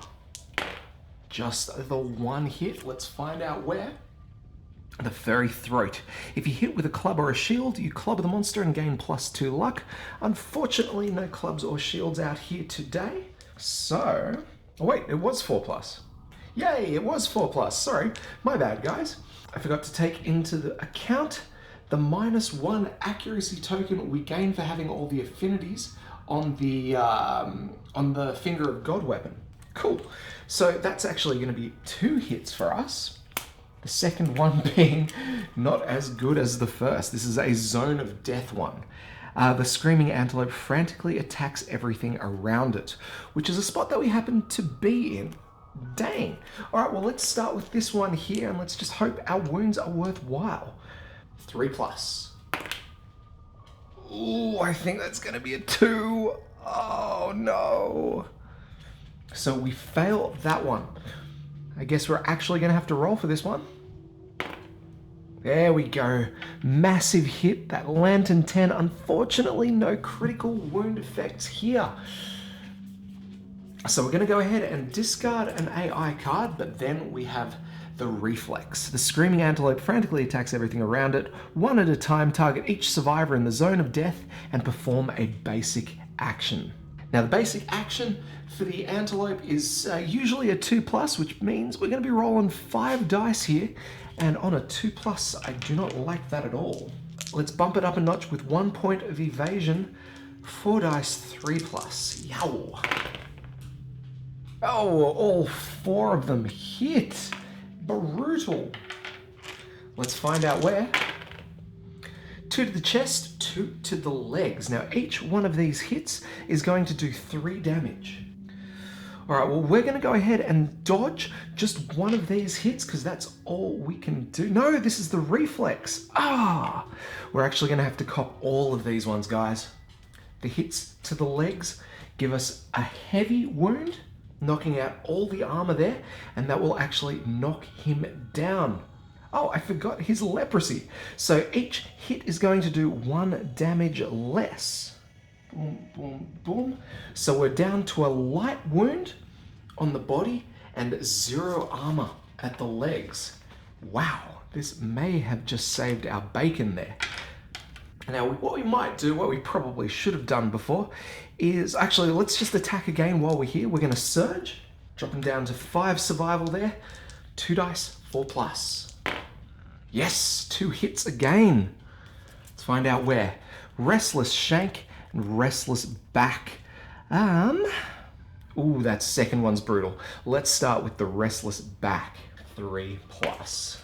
Just the 1 hit. Let's find out where. The furry throat. If you hit with a club or a shield, you club the monster and gain +2 luck. Unfortunately, no clubs or shields out here today. So, oh wait, it was 4+. Yay, it was 4+. Sorry, my bad, guys. I forgot to take into the account the -1 accuracy token we gain for having all the affinities on the Finger of God weapon. Cool. So that's actually going to be 2 hits for us. The second one being not as good as the first. This is a Zone of Death one. The Screaming Antelope frantically attacks everything around it, which is a spot that we happen to be in. Dang. All right, well, let's start with this one here, and let's just hope our wounds are worthwhile. 3+. Ooh, I think that's going to be a 2. Oh, no. So we fail that one. I guess we're actually going to have to roll for this one. There we go. Massive hit. That Lantern 10. Unfortunately, no critical wound effects here. So we're going to go ahead and discard an AI card, but then we have the Reflex. The Screaming Antelope frantically attacks everything around it, one at a time, target each survivor in the zone of death, and perform a basic action. Now the basic action for the Antelope is usually a 2+, which means we're going to be rolling 5 dice here, and on a 2+, I do not like that at all. Let's bump it up a notch with 1 point of evasion. 4 dice, 3+. Yow. Oh, all 4 of them hit. Brutal. Let's find out where. 2 to the chest, 2 to the legs. Now, each one of these hits is going to do 3 damage. All right, well, we're going to go ahead and dodge just one of these hits because that's all we can do. No, this is the reflex. We're actually going to have to cop all of these ones, guys. The hits to the legs give us a heavy wound, knocking out all the armor there, and that will actually knock him down. Oh, I forgot his leprosy. So each hit is going to do 1 damage less. Boom, boom, boom. So we're down to a light wound on the body and 0 armor at the legs. Wow, this may have just saved our bacon there. Now, what we might do, what we probably should have done before, is actually, let's just attack again while we're here. We're going to surge, drop him down to 5 survival there. 2 dice, 4+. Yes, 2 hits again. Let's find out where. Restless shank and restless back. Ooh, that second one's brutal. Let's start with the restless back. 3+.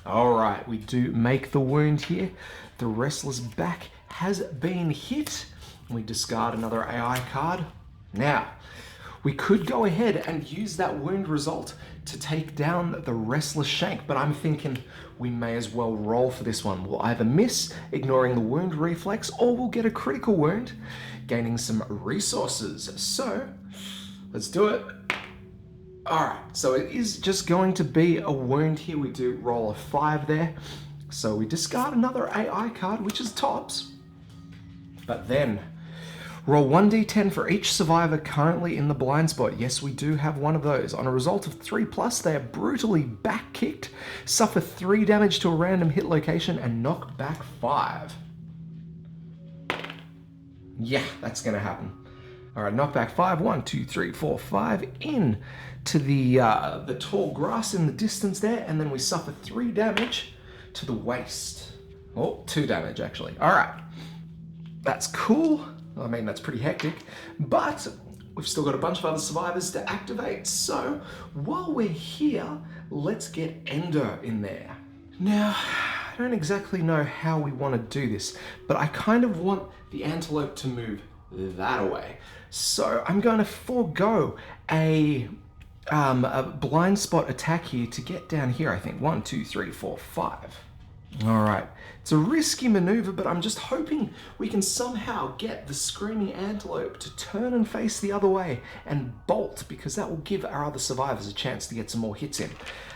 All right, we do make the wound here. The restless back has been hit. We discard another AI card. Now, we could go ahead and use that wound result to take down the restless shank, but I'm thinking we may as well roll for this one. We'll either miss, ignoring the wound reflex, or we'll get a critical wound, gaining some resources. So, let's do it. All right, so it is just going to be a wound here. We do roll a 5 there. So we discard another AI card, which is tops. But then, roll 1d10 for each survivor currently in the blind spot. Yes, we do have one of those. On a result of 3+, they are brutally back-kicked, suffer 3 damage to a random hit location, and knock back 5. Yeah, that's going to happen. All right, knock back 5. 1, 2, 3, 4, 5. In to the tall grass in the distance there, and then we suffer 3 damage to the waist. Oh, 2 damage, actually. All right. That's cool. I mean, that's pretty hectic, but we've still got a bunch of other survivors to activate. So while we're here, let's get Ender in there. Now, I don't exactly know how we want to do this, but I kind of want the Antelope to move that away. So I'm going to forego a blind spot attack here to get down here, I think. 1, 2, 3, 4, 5. All right, it's a risky maneuver, but I'm just hoping we can somehow get the screaming Antelope to turn and face the other way and bolt, because that will give our other survivors a chance to get some more hits in.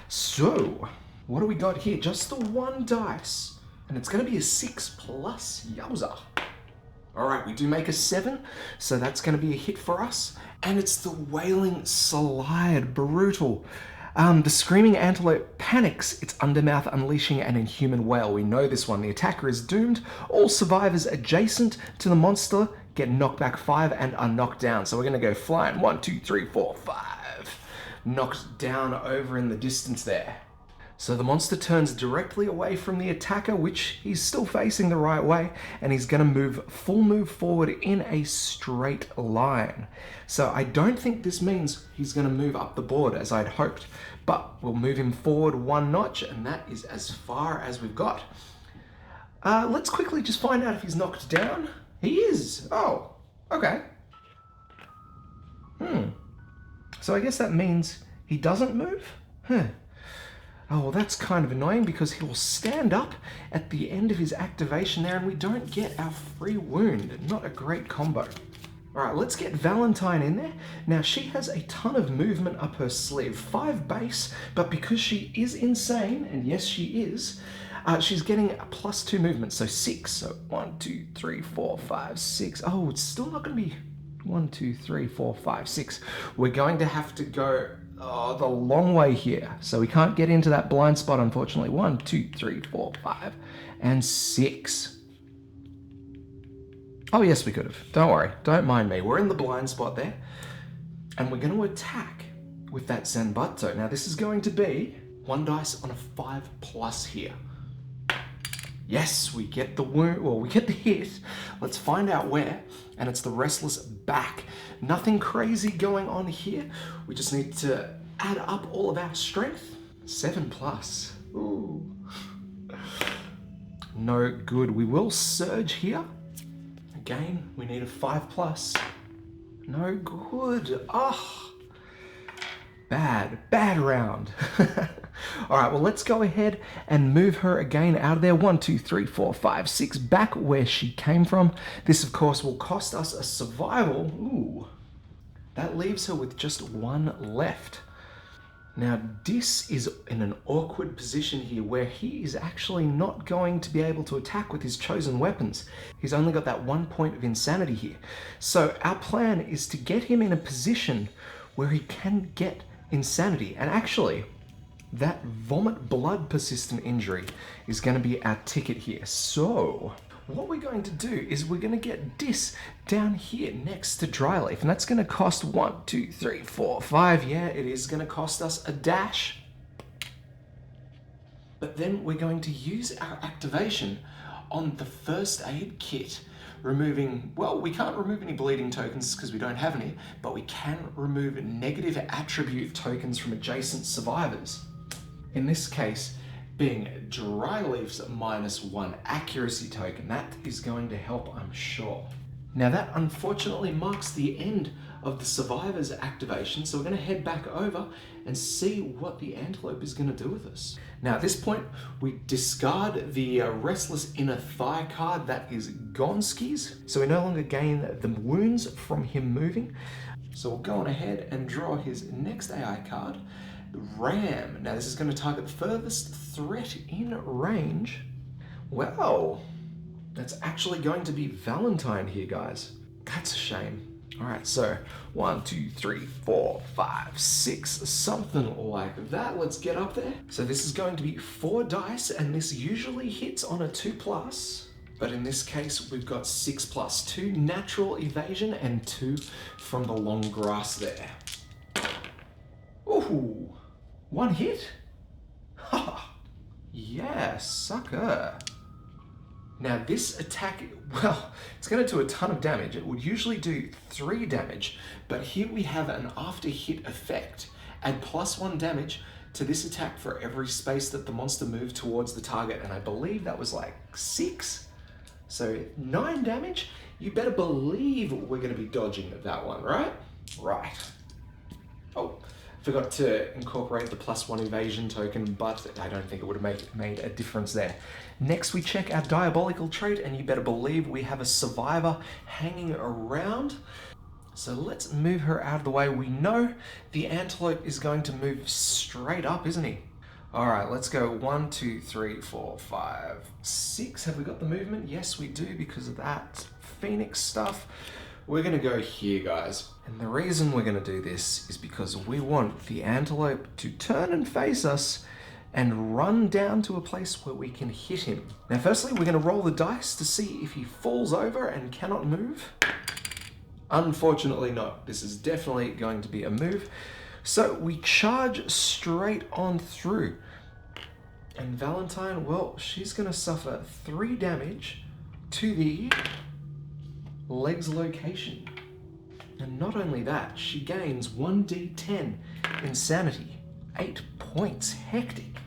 So, what do we got here? Just the 1 dice, and it's going to be a 6+. Yowza. All right, we do make a 7, so that's going to be a hit for us, and it's the Wailing Slide. Brutal. The Screaming Antelope panics, its undermouth unleashing an inhuman wail. We know this one. The attacker is doomed. All survivors adjacent to the monster get knocked back 5 and are knocked down. So we're going to go flying. 1, 2, 3, 4, 5. Knocked down over in the distance there. So the monster turns directly away from the attacker, which he's still facing the right way, and he's going to full move forward in a straight line. So I don't think this means he's going to move up the board as I'd hoped, but we'll move him forward 1 notch, and that is as far as we've got. Let's quickly just find out if he's knocked down. He is. Oh, okay. So I guess that means he doesn't move? Oh, well, that's kind of annoying because he will stand up at the end of his activation there and we don't get our free wound. Not a great combo. All right, let's get Valentine in there. Now, she has a ton of movement up her sleeve. 5 base, but because she is insane, and yes, she is, she's getting a +2 movement, so 6. So 1, 2, 3, 4, 5, 6. Oh, it's still not going to be 1, 2, 3, 4, 5, 6. We're going to have to go the long way here. So we can't get into that blind spot, unfortunately. 1, 2, 3, 4, 5, and 6. Oh, yes, we could have. Don't worry. Don't mind me. We're in the blind spot there. And we're going to attack with that Zanbato. Now, this is going to be 1 dice on a 5+ here. Yes, we get the wound, well, we get the hit. Let's find out where, and it's the restless back. Nothing crazy going on here. We just need to add up all of our strength. 7+. Ooh. No good. We will surge here. Again, we need a 5+. No good. Oh, bad round. All right, well, let's go ahead and move her again out of there. 1, 2, 3, 4, 5, 6, back where she came from. This, of course, will cost us a survival. Ooh, that leaves her with just 1 left. Now, Dis is in an awkward position here where he is actually not going to be able to attack with his chosen weapons. He's only got that 1 point of insanity here. So our plan is to get him in a position where he can get insanity. And actually, that vomit blood persistent injury is going to be our ticket here. So what we're going to do is we're going to get Dis down here next to Dryleaf, and that's going to cost 1, 2, 3, 4, 5. Yeah, it is going to cost us a dash. But then we're going to use our activation on the first aid kit, removing, well, we can't remove any bleeding tokens because we don't have any, but we can remove negative attribute tokens from adjacent survivors. In this case, being Dryleaf's -1 accuracy token. That is going to help, I'm sure. Now that unfortunately marks the end of the survivor's activation, so we're going to head back over and see what the Antelope is going to do with us. Now at this point, we discard the Restless Inner Thigh card. That is Gonski's, so we no longer gain the wounds from him moving. So we'll go on ahead and draw his next AI card, Ram. Now this is going to target the furthest threat in range. Well, that's actually going to be Valentine here, guys. That's a shame. All right, so 1, 2, 3, 4, 5, 6, something like that. Let's get up there. So this is going to be 4 dice, and this usually hits on a 2+, but in this case, we've got 6+, 2 natural evasion and 2 from the long grass there. Ooh, 1 hit? Ha! Yeah, sucker. Now this attack, well, it's going to do a ton of damage. It would usually do 3 damage, but here we have an after hit effect. Add +1 damage to this attack for every space that the monster moved towards the target, and I believe that was like 6. So 9 damage. You better believe we're going to be dodging that one, right? Right. Oh, forgot to incorporate the +1 evasion token, but I don't think it would have made a difference there. Next, we check our diabolical trait, and you better believe we have a survivor hanging around. So let's move her out of the way. We know the Antelope is going to move straight up, isn't he? All right, let's go 1, 2, 3, 4, 5, 6. Have we got the movement? Yes, we do, because of that Phoenix stuff. We're gonna go here, guys. And the reason we're gonna do this is because we want the Antelope to turn and face us and run down to a place where we can hit him. Now, firstly, we're gonna roll the dice to see if he falls over and cannot move. Unfortunately not. This is definitely going to be a move. So we charge straight on through. And Valentine, well, she's gonna suffer 3 damage to the legs location. And not only that, she gains 1d10 insanity. 8 points, hectic.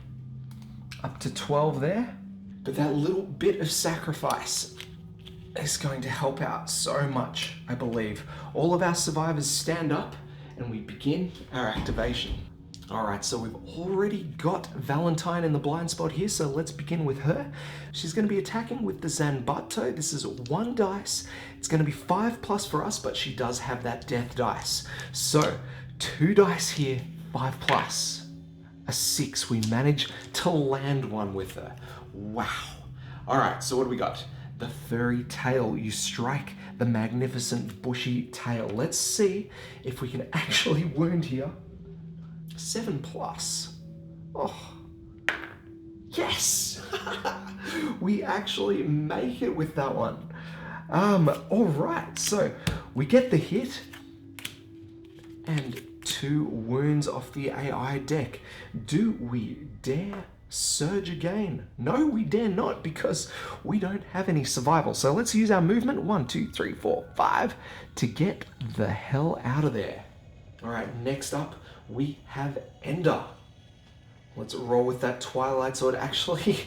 Up to 12 there. But that little bit of sacrifice is going to help out so much, I believe. All of our survivors stand up and we begin our activation. All right, so we've already got Valentine in the blind spot here, so let's begin with her. She's going to be attacking with the Zanbato. This is 1 dice. It's going to be 5+ for us, but she does have that death dice. So 2 dice here, 5+. A 6. We manage to land one with her. Wow. All right, so what do we got? The furry tail. You strike the magnificent bushy tail. Let's see if we can actually wound here. 7+. Oh, yes! We actually make it with that one. All right, so we get the hit and 2 wounds off the AI deck. Do we dare surge again. No, we dare not, because we don't have any survival. So let's use our movement, 1, 2, 3, 4, 5, to get the hell out of there. All right, next up, we have Ender. Let's roll with that Twilight Sword. Actually,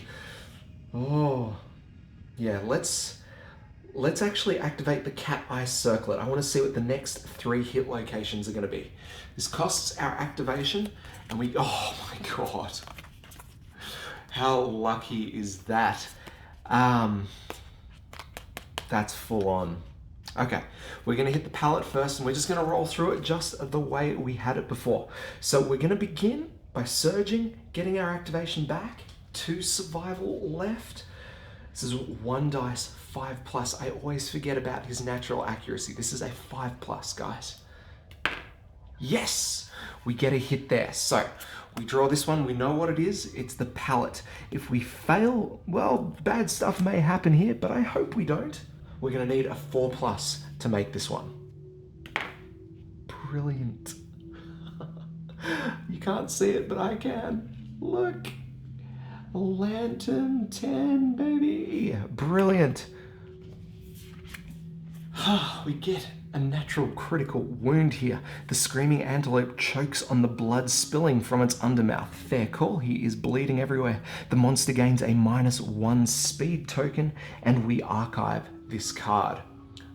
oh, yeah, let's actually activate the Cat Eye Circlet. I want to see what the next 3 hit locations are going to be. This costs our activation, and we, oh my god. How lucky is that? That's full on. Okay, we're gonna hit the pallet first, and we're just gonna roll through it just the way we had it before. So we're gonna begin by surging, getting our activation back, 2 survival left. This is 1 dice, 5+. I always forget about his natural accuracy. This is a 5+, guys. Yes, we get a hit there. So we draw this one, we know what it is, it's the pallet. If we fail, well, bad stuff may happen here, but I hope we don't. We're gonna need a 4+ to make this one. Brilliant. You can't see it, but I can. Look, Lantern 10, baby. Brilliant. We get a natural critical wound here. The screaming antelope chokes on the blood spilling from its undermouth. Fair call, he is bleeding everywhere. The monster gains a -1 speed token, and we archive this card.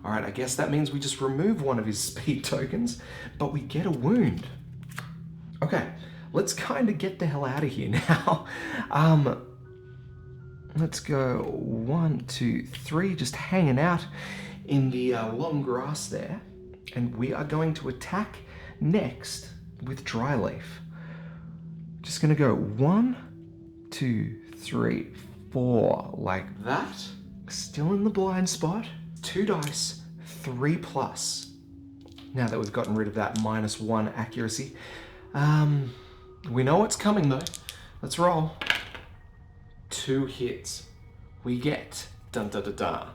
All right, I guess that means we just remove one of his speed tokens, but we get a wound. Okay, let's kind of get the hell out of here now. Let's go 1, 2, 3, just hanging out in the long grass there, and we are going to attack next with Dry Leaf. Just gonna go 1, 2, 3, 4, like that. Still in the blind spot. 2 dice, 3+. Now that we've gotten rid of that -1 accuracy. We know what's coming though. Let's roll. 2 hits. We get, dun dun dun dun,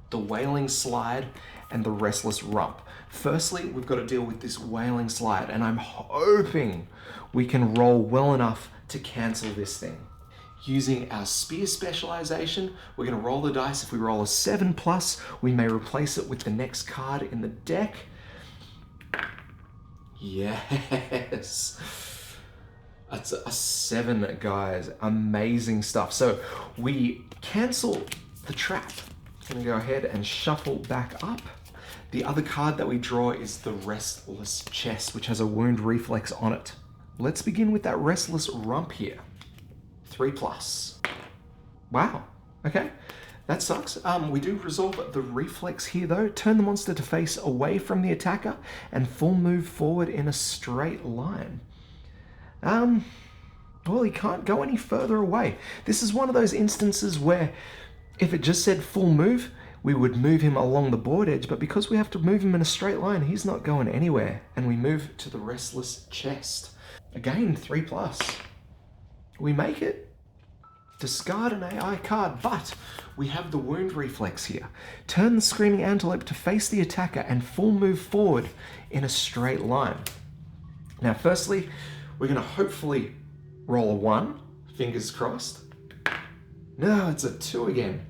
the Wailing Slide and the Restless Rump. Firstly, we've got to deal with this Wailing Slide, and I'm hoping we can roll well enough to cancel this thing. Using our Spear specialization, we're going to roll the dice. If we roll a 7+, we may replace it with the next card in the deck. Yes. That's a 7, guys. Amazing stuff. So we cancel the trap. I'm gonna go ahead and shuffle back up. The other card that we draw is the Restless Chest, which has a wound reflex on it. Let's begin with that Restless Rump here. 3+. Wow, okay. That sucks. We do resolve the reflex here though. Turn the monster to face away from the attacker and full move forward in a straight line. Well, he can't go any further away. This is one of those instances where if it just said full move, we would move him along the board edge, but because we have to move him in a straight line, he's not going anywhere. And we move to the Restless Chest. Again, 3+. We make it. Discard an AI card, but we have the wound reflex here. Turn the Screaming Antelope to face the attacker and full move forward in a straight line. Now, firstly, we're going to hopefully roll a 1, fingers crossed. No, it's a 2 again.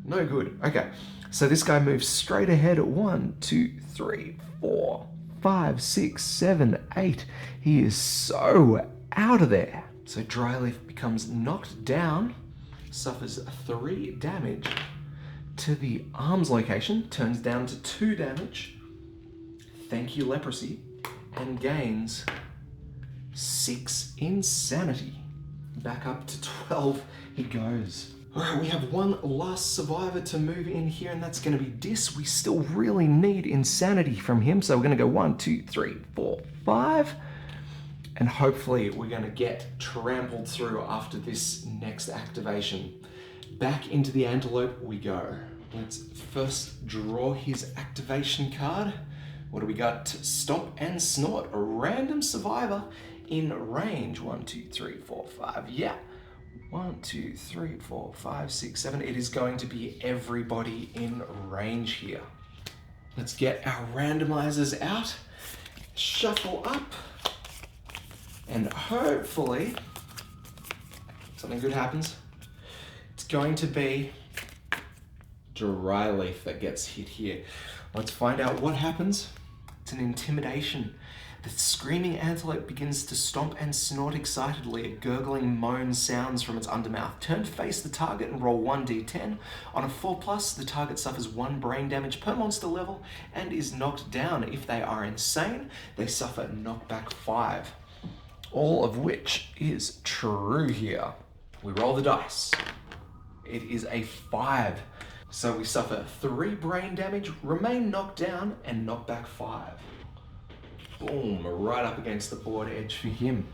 No good. Okay, so this guy moves straight ahead at 1, 2, 3, 4, 5, 6, 7, 8. He is so out of there. So Dry Leaf becomes knocked down, suffers 3 damage to the arms location, turns down to 2 damage. Thank you, Leprosy, and gains 6 insanity. Back up to 12 he goes. All right, we have one last survivor to move in here, and that's going to be Dis. We still really need insanity from him, so we're going to go 1, 2, 3, 4, 5. And hopefully we're going to get trampled through after this next activation. Back into the Antelope we go. Let's first draw his activation card. What do we got? Stomp and Snort, a random survivor in range. 1, 2, 3, 4, 5. Yeah. 1, 2, 3, 4, 5, 6, 7. It is going to be everybody in range here. Let's get our randomizers out. Shuffle up. And hopefully something good happens. It's going to be Dryleaf that gets hit here. Let's find out what happens. It's an intimidation. The screaming antelope begins to stomp and snort excitedly. A gurgling moan sounds from its undermouth. Turn to face the target and roll 1d10. On a 4+, the target suffers 1 brain damage per monster level and is knocked down. If they are insane, they suffer knockback 5. All of which is true here. We roll the dice. It is a 5. So we suffer 3 brain damage, remain knocked down, and knockback 5. Boom, right up against the board edge for him.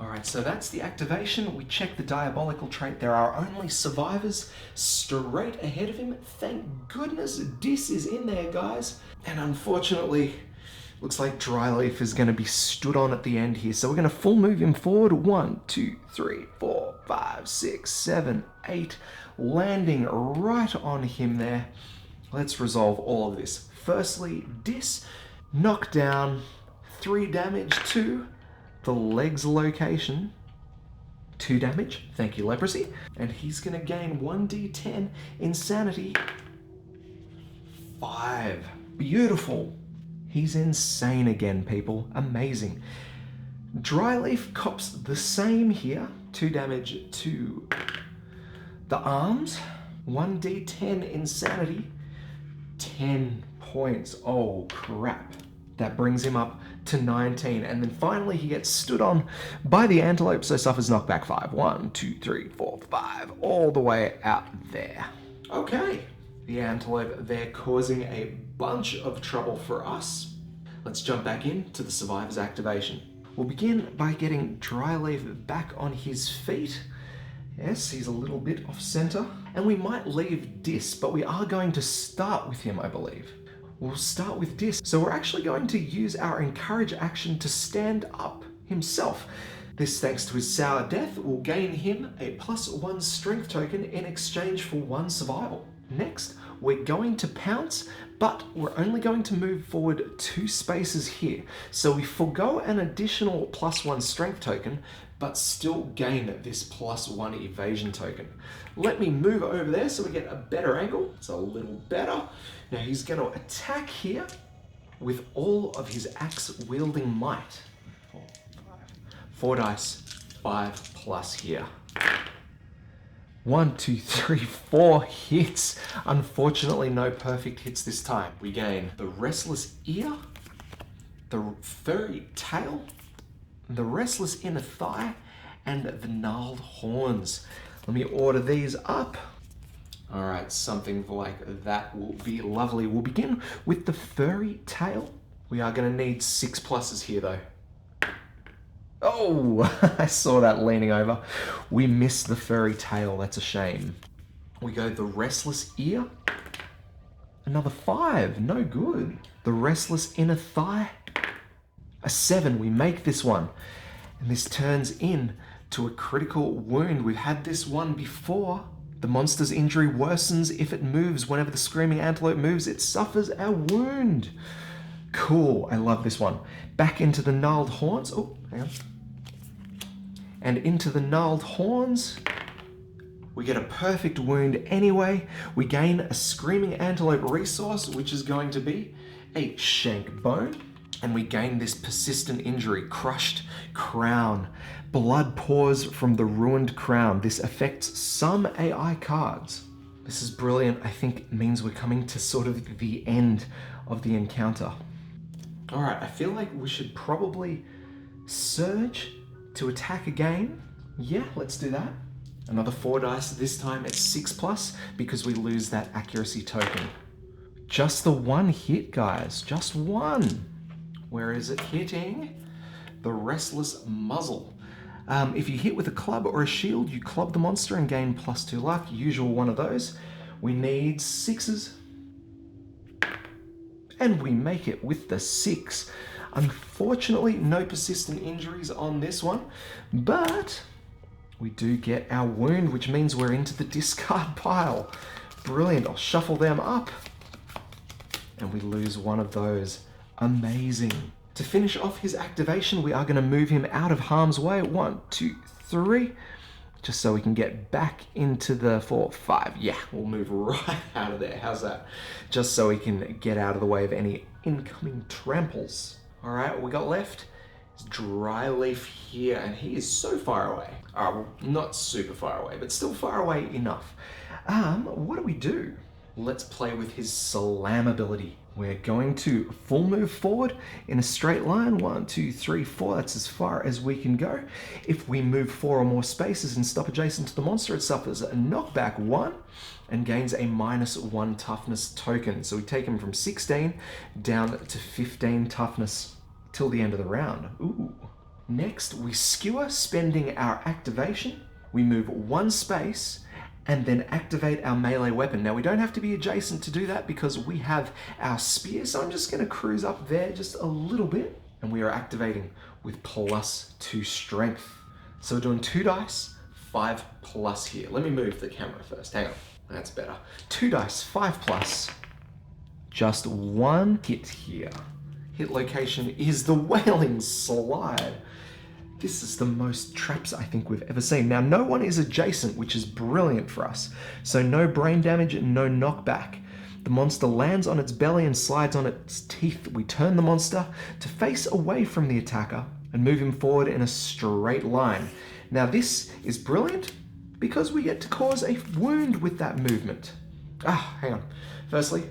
All right, so that's the activation. We check the diabolical trait. There are only survivors straight ahead of him. Thank goodness Dis is in there, guys. And unfortunately, looks like Dryleaf is going to be stood on at the end here. So we're going to full move him forward. 1, 2, 3, 4, 5, 6, 7, 8. Landing right on him there. Let's resolve all of this. Firstly, Dis, knock down, 3 damage to the legs location. 2 damage, thank you Leprosy. And he's gonna gain 1d10 insanity. 5. Beautiful. He's insane again, people. Amazing. Dryleaf cops the same here. 2 damage to the arms. 1d10 insanity. 10 points. Oh crap. That brings him up to 19. And then finally he gets stood on by the antelope, so suffers knockback 5. 1, 2, 3, 4, 5. All the way out there. Okay. The antelope there causing a bunch of trouble for us. Let's jump back into the survivor's activation. We'll begin by getting Dryleaf back on his feet. Yes, he's a little bit off center. And we might leave Dis, but we are going to start with him, I believe. We'll start with Dis. So we're actually going to use our encourage action to stand up himself. This, thanks to his sour death, will gain him a +1 strength token in exchange for 1 survival. Next, we're going to pounce, but we're only going to move forward 2 spaces here. So we forego an additional +1 strength token, but still gain this +1 evasion token. Let me move over there so we get a better angle. It's a little better. Now he's going to attack here with all of his axe-wielding might. 4 dice, 5+ here. 1, 2, 3, 4 hits. Unfortunately, no perfect hits this time. We gain the restless ear, the furry tail, the restless inner thigh, and the gnarled horns. Let me order these up. All right, something like that will be lovely. We'll begin with the furry tail. We are going to need 6+ here, though. Oh, I saw that leaning over. We missed the furry tail. That's a shame. We go the restless ear. Another 5. No good. The restless inner thigh. A 7. We make this one. And this turns in to a critical wound. We've had this one before. The monster's injury worsens if it moves. Whenever the screaming antelope moves, it suffers a wound. Cool. I love this one. Back into the gnarled horns. Oh, hang on. And into the gnarled horns. We get a perfect wound anyway. We gain a screaming antelope resource, which is going to be a shank bone. And we gain this persistent injury, crushed crown. Blood pours from the ruined crown. This affects some AI cards. This is brilliant. I think it means we're coming to sort of the end of the encounter. All right, I feel like we should probably surge to attack again. Yeah, let's do that. Another 4 dice. This time it's 6+ because we lose that accuracy token. Just the 1 hit, guys. Just 1. Where is it hitting? The restless muzzle. If you hit with a club or a shield, you club the monster and gain +2 luck. Usual one of those. We need 6s. And we make it with the 6. Unfortunately, no persistent injuries on this one, but we do get our wound, which means we're into the discard pile. Brilliant. I'll shuffle them up. And we lose one of those. Amazing. To finish off his activation, we are going to move him out of harm's way. 1, 2, 3. just so we can get back into the 4, 5. Yeah, we'll move right out of there. How's that? Just so we can get out of the way of any incoming tramples. All right, what we got left is Dryleaf here, and he is so far away. Well, not super far away, but still far away enough. What do we do? Let's play with his Slam ability. We're going to full move forward in a straight line. 1, 2, 3, 4. That's as far as we can go. If we move 4 or more spaces and stop adjacent to the monster, it suffers a knockback 1 and gains a -1 toughness token. So we take him from 16 down to 15 toughness till the end of the round. Ooh. Next, we skewer, spending our activation. We move 1 space and then activate our melee weapon. Now, we don't have to be adjacent to do that because we have our spear, so I'm just gonna cruise up there just a little bit, and we are activating with +2 strength. So we're doing 2 dice, 5+ here. Let me move the camera first, hang on, that's better. 2 dice, 5+, just 1 hit here. Hit location is the Wailing Slide. This is the most traps I think we've ever seen. Now, no one is adjacent, which is brilliant for us. So no brain damage and no knockback. The monster lands on its belly and slides on its teeth. We turn the monster to face away from the attacker and move him forward in a straight line. Now, this is brilliant because we get to cause a wound with that movement. Hang on. Firstly,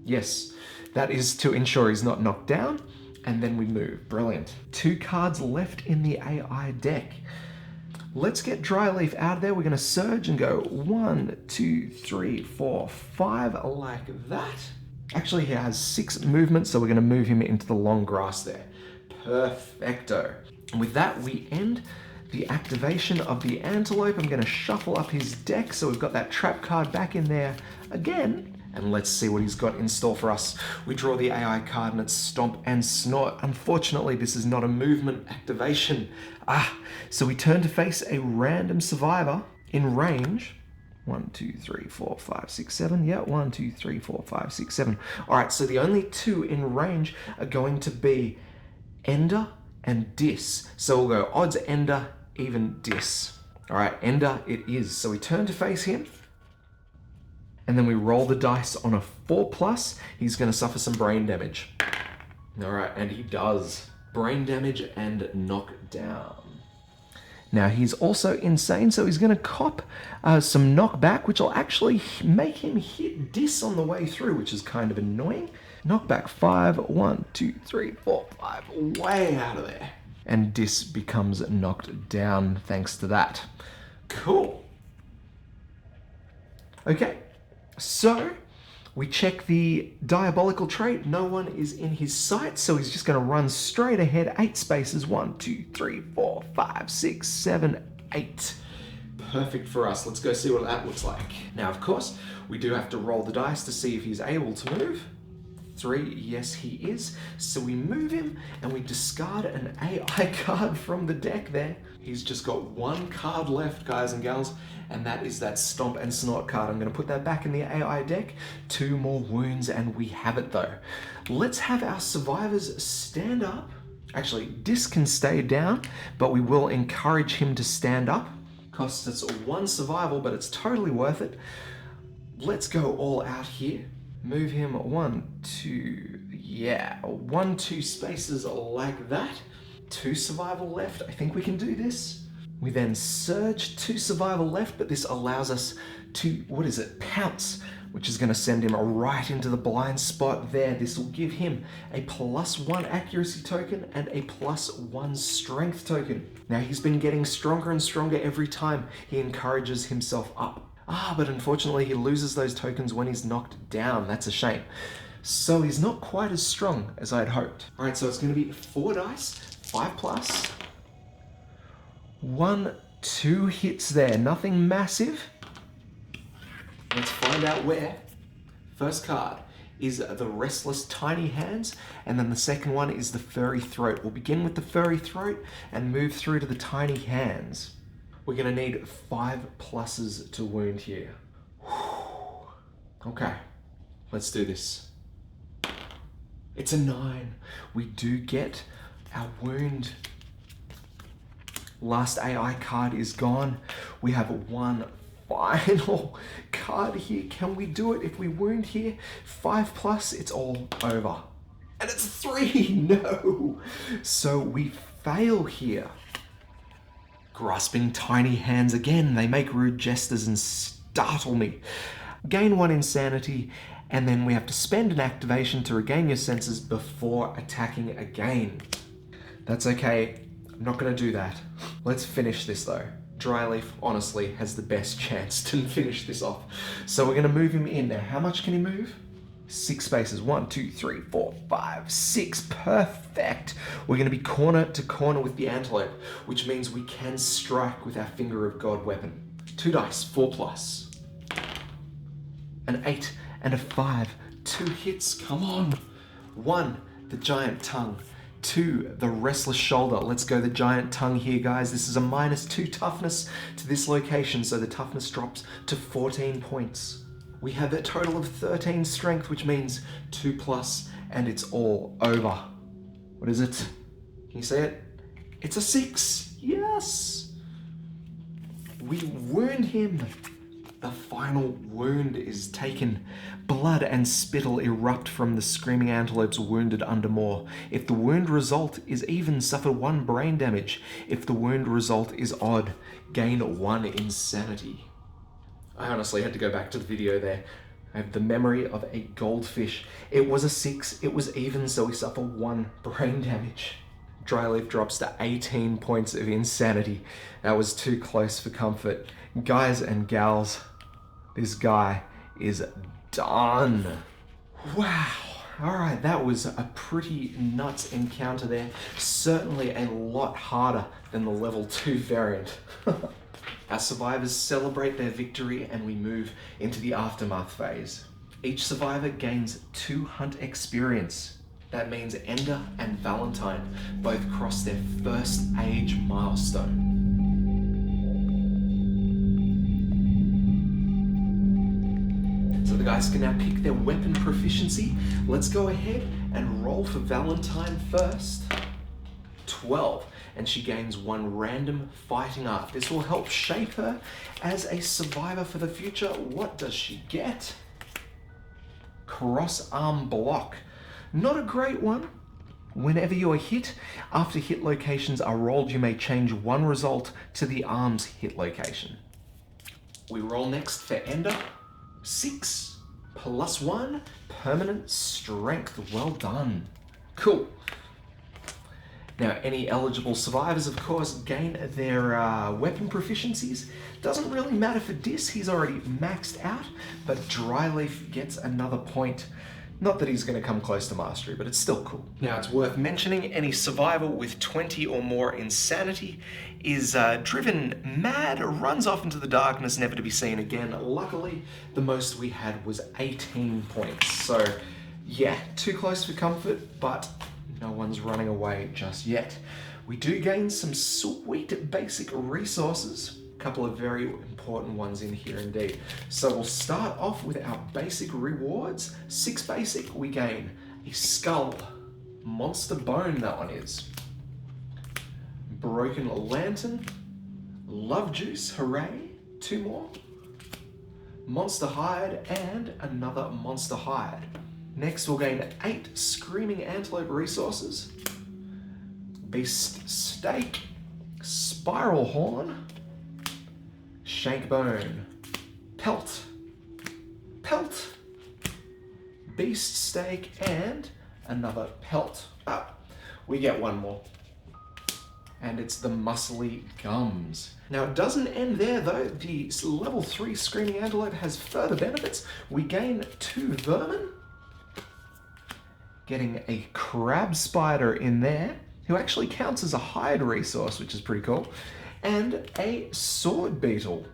yes, that is to ensure he's not knocked down. And then we move. Brilliant. 2 cards left in the AI deck. Let's get Dryleaf out of there. We're going to surge and go 1, 2, 3, 4, 5, like that. Actually, he has 6 movements, so we're going to move him into the long grass there. Perfecto. And with that, we end the activation of the Antelope. I'm going to shuffle up his deck, so we've got that trap card back in there again. And let's see what he's got in store for us. We draw the AI card and it's Stomp and Snort. Unfortunately, this is not a movement activation. So we turn to face a random survivor in range. 1, 2, 3, 4, 5, 6, 7. Yeah, 1, 2, 3, 4, 5, 6, 7. All right, so the only 2 in range are going to be Ender and Dis. So we'll go odds Ender, even Dis. All right, Ender it is. So we turn to face him. And then we roll the dice on a 4+. He's going to suffer some brain damage. All right, and he does. Brain damage and knockdown. Now, he's also insane, so he's going to cop some knockback, which will actually make him hit Dis on the way through, which is kind of annoying. Knockback 5, 1, 2, 3, 4, 5, way out of there. And Dis becomes knocked down thanks to that. Cool. Okay. So, we check the diabolical trait. No one is in his sight, so he's just going to run straight ahead. 8 spaces. 1, 2, 3, 4, 5, 6, 7, 8. Perfect for us. Let's go see what that looks like. Now, of course, we do have to roll the dice to see if he's able to move. 3, yes he is. So we move him and we discard an AI card from the deck there. He's just got 1 card left, guys and gals, and that is that Stomp and Snort card. I'm going to put that back in the AI deck. 2 more wounds and we have it though. Let's have our survivors stand up. Actually, Dis can stay down, but we will encourage him to stand up. Costs us 1 survival, but it's totally worth it. Let's go all out here. Move him 1, 2, yeah, 1, 2 spaces like that. 2 survival left. I think we can do this. We then surge, 2 survival left, but this allows us to, pounce, which is going to send him right into the blind spot there. This will give him a +1 accuracy token and a +1 strength token. Now, he's been getting stronger and stronger every time he encourages himself up. But unfortunately he loses those tokens when he's knocked down. That's a shame. So he's not quite as strong as I'd hoped. All right, so it's going to be 4 dice, 5+. 1, 2 hits there. Nothing massive. Let's find out where. First card is the Restless Tiny Hands, and then the second one is the Furry Throat. We'll begin with the Furry Throat and move through to the Tiny Hands. We're going to need 5+ to wound here. Okay, let's do this. It's a 9. We do get our wound. Last AI card is gone. We have one final card here. Can we do it? If we wound here, 5+, it's all over. And it's 3, no! So we fail here. Grasping tiny hands again, they make rude gestures and startle me. Gain 1 insanity, and then we have to spend an activation to regain your senses before attacking again. That's okay, I'm not gonna do that. Let's finish this though. Dryleaf, honestly, has the best chance to finish this off. So we're gonna move him in. Now, how much can he move? 6 spaces. 1, 2, 3, 4, 5, 6. Perfect. We're going to be corner to corner with the Antelope, which means we can strike with our Finger of God weapon. 2 dice, 4+. An 8 and a 5. 2 hits. Come on. 1, the giant tongue. 2, the restless shoulder. Let's go the giant tongue here, guys. This is a -2 toughness to this location, so the toughness drops to 14 points. We have a total of 13 strength, which means 2+, and it's all over. What is it? Can you see it? It's a 6. Yes! We wound him. The final wound is taken. Blood and spittle erupt from the screaming antelope's wounded undermaw. If the wound result is even, suffer 1 brain damage. If the wound result is odd, gain 1 insanity. I honestly had to go back to the video there. I have the memory of a goldfish. It was a 6, it was even, so we suffer 1 brain damage. Dryleaf drops to 18 points of insanity. That was too close for comfort. Guys and gals, this guy is done. Wow. Alright, that was a pretty nuts encounter there. Certainly a lot harder than the level 2 variant. Our survivors celebrate their victory and we move into the aftermath phase. Each survivor gains 2 hunt experience. That means Ender and Valentine both cross their first age milestone. So the guys can now pick their weapon proficiency. Let's go ahead and roll for Valentine first. 12. And she gains 1 random fighting art. This will help shape her as a survivor for the future. What does she get? Cross arm block. Not a great one. Whenever you are hit, after hit locations are rolled, you may change 1 result to the arm's hit location. We roll next for Ender. 6 + 1 permanent strength. Well done. Cool. Now, any eligible survivors, of course, gain their weapon proficiencies. Doesn't really matter for Dis, he's already maxed out, but Dryleaf gets another point. Not that he's going to come close to mastery, but it's still cool. Now, it's worth mentioning any survivor with 20 or more insanity is driven mad, runs off into the darkness, never to be seen again. Luckily, the most we had was 18 points. So, yeah, too close for comfort, but no one's running away just yet. We do gain some sweet basic resources. A couple of very important ones in here indeed. So we'll start off with our basic rewards. 6 basic, we gain a skull. Monster bone, that one is. Broken lantern. Love juice, hooray. 2 more. Monster hide and another monster hide. Next, we'll gain 8 screaming antelope resources. Beast steak, spiral horn, shank bone, pelt, beast steak, and another pelt. We get 1 more. And it's the muscly gums. Now, it doesn't end there though. The level 3 screaming antelope has further benefits. We gain 2 vermin, getting a crab spider in there, who actually counts as a hide resource, which is pretty cool, and a sword beetle,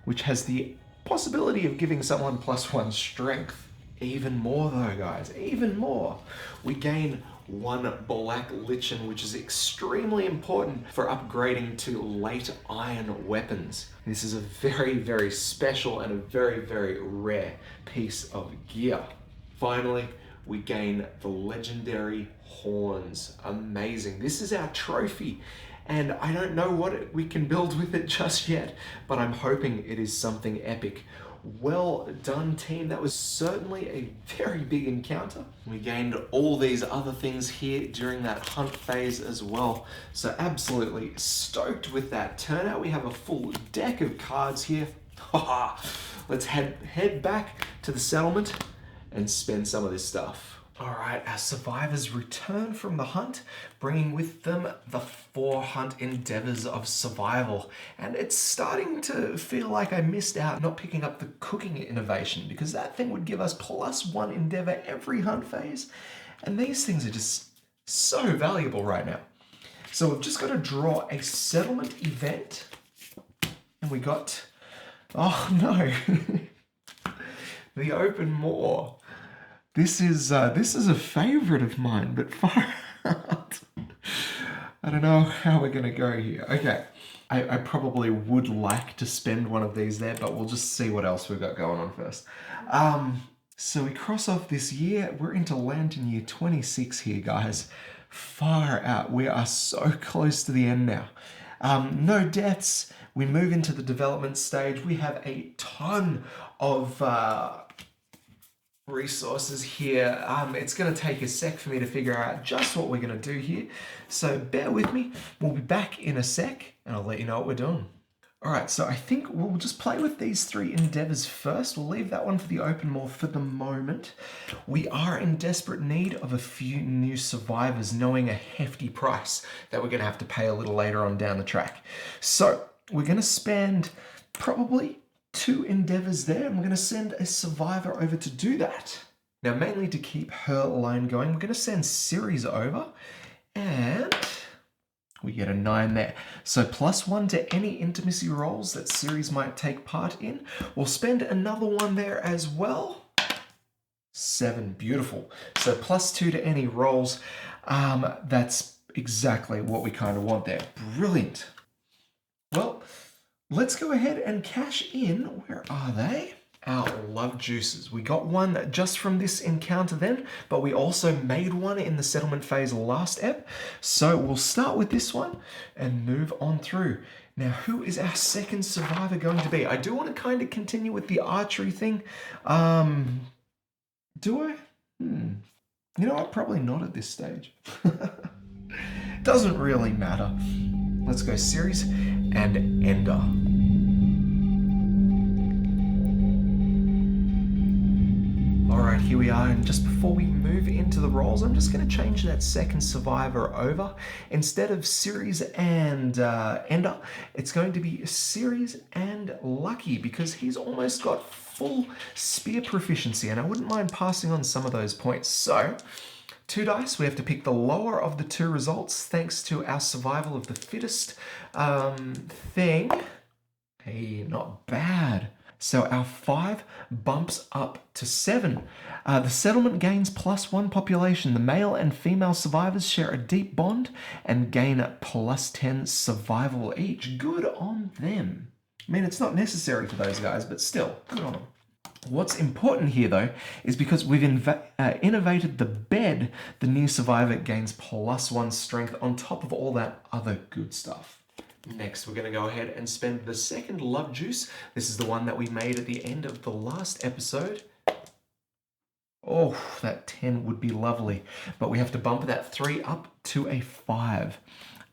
which has the possibility of giving someone +1 strength. Even more though, guys, even more. We gain 1 black lichen, which is extremely important for upgrading to late iron weapons. This is a very, very special and a very, very rare piece of gear. Finally, we gain the legendary horns. Amazing. This is our trophy. and I don't know what we can build with it just yet, but I'm hoping it is something epic. Well done, team. That was certainly a very big encounter. We gained all these other things here during that hunt phase as well. So absolutely stoked with that turnout. We have a full deck of cards here. Let's head back to the settlement and spend some of this stuff. All right, our survivors return from the hunt, bringing with them the 4 hunt endeavors of survival. And it's starting to feel like I missed out not picking up the cooking innovation, because that thing would give us +1 endeavor every hunt phase. And these things are just so valuable right now. So we've just got to draw a settlement event. And we got, oh no, the open moor. This is a favorite of mine, but far out. I don't know how we're going to go here. Okay, I probably would like to spend one of these there, but we'll just see what else we've got going on first. So we cross off this year. We're into Lantern year 26 here, guys. Far out. We are so close to the end now. No deaths. We move into the development stage. We have a ton of resources here. It's going to take a sec for me to figure out just what we're going to do here. So bear with me. We'll be back in a sec and I'll let you know what we're doing. All right, so I think we'll just play with these 3 endeavors first. We'll leave that one for the open moor for the moment. We are in desperate need of a few new survivors, knowing a hefty price that we're going to have to pay a little later on down the track. So we're going to spend probably 2 endeavors there, and we're going to send a survivor over to do that. Now, mainly to keep her line going, we're going to send Ceres over, and we get a 9 there. So +1 to any intimacy rolls that Ceres might take part in. We'll spend another 1 there as well. 7, beautiful. So +2 to any rolls. That's exactly what we kind of want there. Brilliant. Well, let's go ahead and cash in. Where are they? Our love juices. We got one just from this encounter then, but we also made one in the settlement phase last ep. So we'll start with this one and move on through. Now, who is our second survivor going to be? I do want to kind of continue with the archery thing. Do I? You know what? Probably not at this stage. Doesn't really matter. Let's go Ceres and Ender. Alright, here we are, and just before we move into the rolls, I'm just going to change that second survivor over. Instead of Ceres and Ender, it's going to be Ceres and Lucky, because he's almost got full spear proficiency, and I wouldn't mind passing on some of those points. So, 2 dice, we have to pick the lower of the 2 results, thanks to our survival of the fittest thing. Hey, not bad. So our 5 bumps up to 7. The settlement gains +1 population. The male and female survivors share a deep bond and gain +10 survival each. Good on them. I mean, it's not necessary for those guys, but still, good on them. What's important here, though, is because we've innovated the bed, the new survivor gains +1 strength on top of all that other good stuff. Next, we're going to go ahead and spend the second love juice. This is the one that we made at the end of the last episode. Oh, that 10 would be lovely. But we have to bump that 3 up to a 5.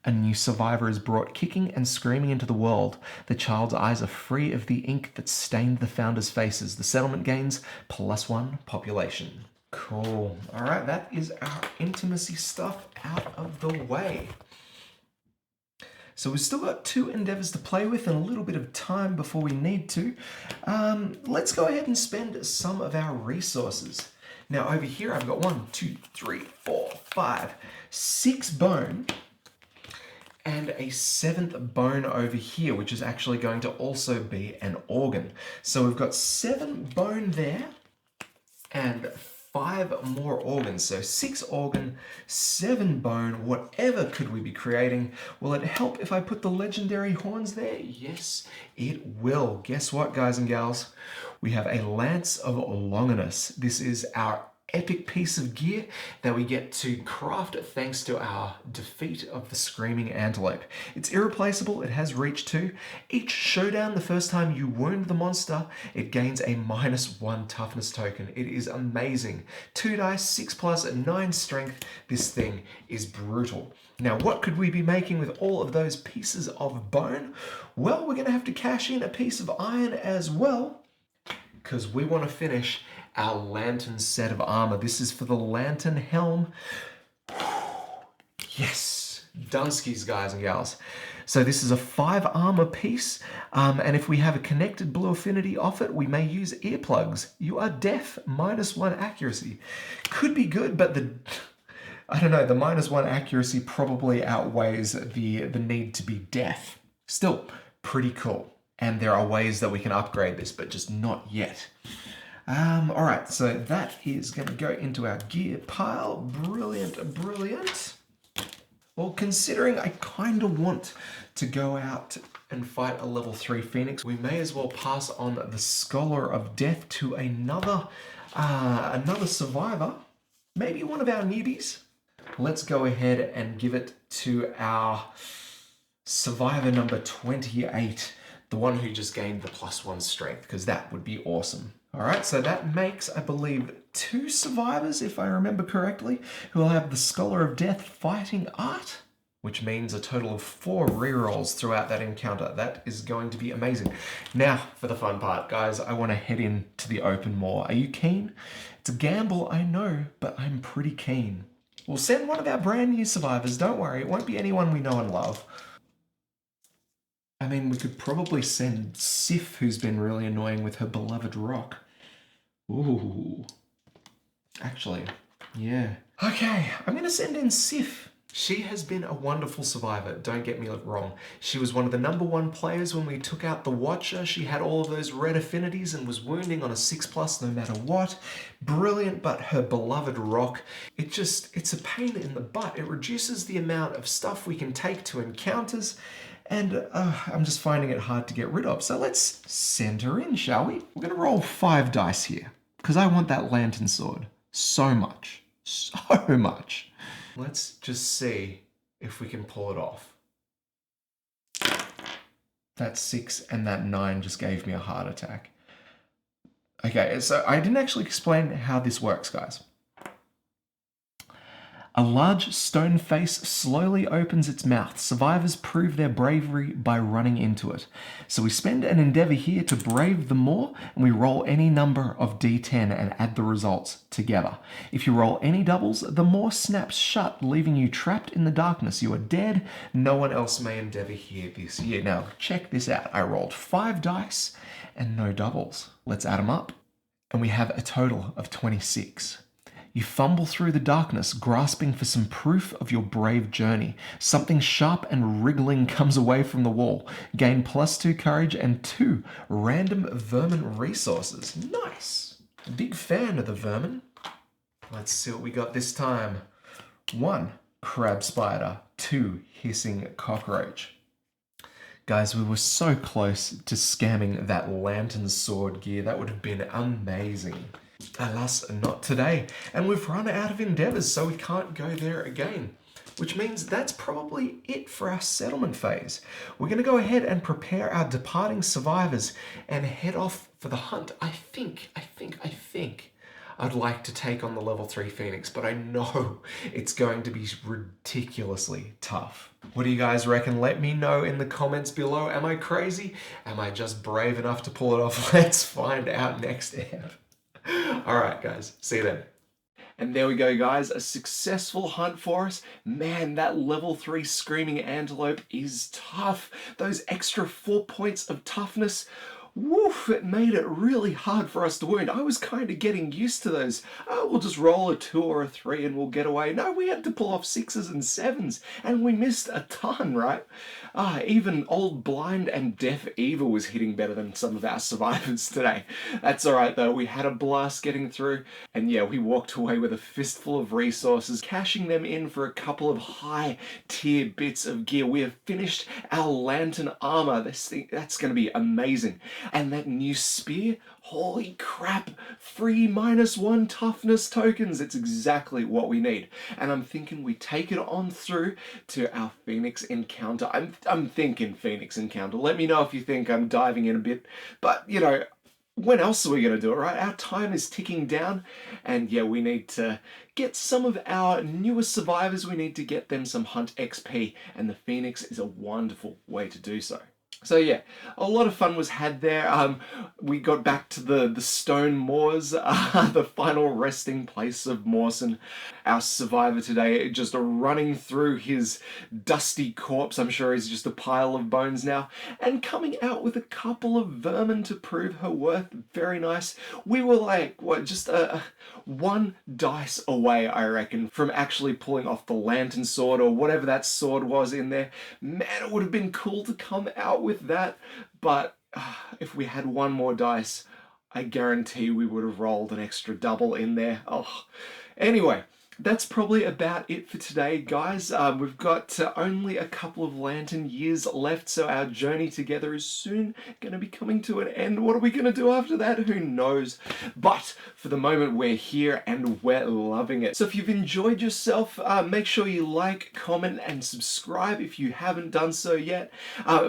A new survivor is brought kicking and screaming into the world. The child's eyes are free of the ink that stained the founders' faces. The settlement gains +1 population. Cool. All right, that is our intimacy stuff out of the way. So we've still got 2 endeavors to play with and a little bit of time before we need to. Let's go ahead and spend some of our resources. Now over here I've got 1, 2, 3, 4, 5, 6 bone and a 7th bone over here, which is actually going to also be an organ. So we've got 7 bone there and 5 more organs. So 6 organ, 7 bone. Whatever could we be creating? Will it help if I put the legendary horns there? Yes, it will. Guess what, guys and gals? We have a Lance of Longinus. This is our epic piece of gear that we get to craft thanks to our defeat of the Screaming Antelope. It's irreplaceable, it has reach 2. Each showdown, the first time you wound the monster, it gains a -1 toughness token. It is amazing. 2 dice, 6 plus, 9 strength. This thing is brutal. Now, what could we be making with all of those pieces of bone? Well, we're going to have to cash in a piece of iron as well, because we want to finish our lantern set of armor. This is for the lantern helm. Yes, Dunskies, guys and gals. So this is a 5 armor piece, and if we have a connected blue affinity off it, we may use earplugs. You are deaf, -1 accuracy. Could be good, but I don't know, the -1 accuracy probably outweighs the need to be deaf. Still, pretty cool. And there are ways that we can upgrade this, but just not yet. All right, so that is going to go into our gear pile. Brilliant, brilliant. Well, considering I kind of want to go out and fight a level 3 Phoenix, we may as well pass on the Scholar of Death to another survivor, maybe one of our newbies. Let's go ahead and give it to our survivor number 28, the one who just gained the +1 strength, because that would be awesome. All right, so that makes, I believe, 2 survivors, if I remember correctly, who will have the Scholar of Death fighting art, which means a total of 4 rerolls throughout that encounter. That is going to be amazing. Now, for the fun part, guys, I want to head into the open more. Are you keen? It's a gamble, I know, but I'm pretty keen. We'll send one of our brand new survivors, don't worry, it won't be anyone we know and love. I mean, we could probably send Sif, who's been really annoying with her beloved rock. Ooh. Actually, yeah. Okay, I'm going to send in Sif. She has been a wonderful survivor, don't get me wrong. She was one of the #1 players when we took out the Watcher. She had all of those red affinities and was wounding on a 6+ no matter what. Brilliant, but her beloved rock, it's a pain in the butt. It reduces the amount of stuff we can take to encounters, and I'm just finding it hard to get rid of. So let's send her in, shall we? We're going to roll 5 dice here, because I want that lantern sword so much. So much. Let's just see if we can pull it off. That 6 and that 9 just gave me a heart attack. Okay, so I didn't actually explain how this works, guys. A large stone face slowly opens its mouth. Survivors prove their bravery by running into it. So we spend an endeavor here to brave the more, and we roll any number of d10 and add the results together. If you roll any doubles, the more snaps shut, leaving you trapped in the darkness. You are dead. No one else may endeavor here this year. Now, check this out. I rolled 5 dice and no doubles. Let's add them up. And we have a total of 26. You fumble through the darkness, grasping for some proof of your brave journey. Something sharp and wriggling comes away from the wall. Gain +2 courage and 2 random vermin resources. Nice! Big fan of the vermin. Let's see what we got this time. 1 crab spider, 2 hissing cockroach. Guys, we were so close to scamming that lantern sword gear. That would have been amazing. Alas, not today. And we've run out of endeavors, so we can't go there again. Which means that's probably it for our settlement phase. We're going to go ahead and prepare our departing survivors and head off for the hunt. I think I'd like to take on the level 3 Phoenix, but I know it's going to be ridiculously tough. What do you guys reckon? Let me know in the comments below. Am I crazy? Am I just brave enough to pull it off? Let's find out next ep. All right, guys, see you then. And there we go, guys, a successful hunt for us. Man, that level 3 Screaming Antelope is tough. Those extra 4 points of toughness, woof, it made it really hard for us to wound. I was kind of getting used to those. Oh, we'll just roll a 2 or a 3 and we'll get away. No, we had to pull off 6s and 7s, and we missed a ton, right? Even old blind and deaf Eva was hitting better than some of our survivors today. That's all right, though. We had a blast getting through, and yeah, we walked away with a fistful of resources, cashing them in for a couple of high-tier bits of gear. We have finished our lantern armor. That's going to be amazing. And that new spear, holy crap, free -1 toughness tokens. It's exactly what we need. And I'm thinking we take it on through to our Phoenix encounter. I'm thinking Phoenix encounter. Let me know if you think I'm diving in a bit. But, you know, when else are we going to do it, right? Our time is ticking down, and yeah, we need to get some of our newest survivors, we need to get them some hunt XP, and the Phoenix is a wonderful way to do so. So yeah, a lot of fun was had there. We got back to the stone moors, the final resting place of Mawson. Our survivor today just running through his dusty corpse. I'm sure he's just a pile of bones now. And coming out with a couple of vermin to prove her worth. Very nice. We were like, what, just one dice away, I reckon, from actually pulling off the lantern sword or whatever that sword was in there. Man, it would have been cool to come out with that, but if we had one more dice, I guarantee we would have rolled an extra double in there. Oh, anyway, that's probably about it for today, guys. We've got only a couple of lantern years left, so our journey together is soon going to be coming to an end. What are we going to do after that? Who knows? But for the moment, we're here and we're loving it. So if you've enjoyed yourself, make sure you like, comment, and subscribe if you haven't done so yet.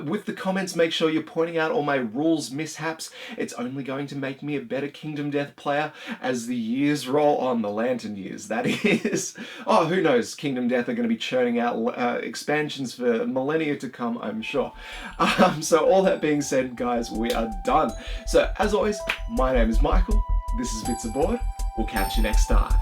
With the comments, make sure you're pointing out all my rules mishaps. It's only going to make me a better Kingdom Death player as the years roll on, the lantern years, that is. Oh, who knows? Kingdom Death are going to be churning out expansions for millennia to come, I'm sure. So all that being said, guys, we are done. So as always, my name is Michael. This is Bits Aboard. We'll catch you next time.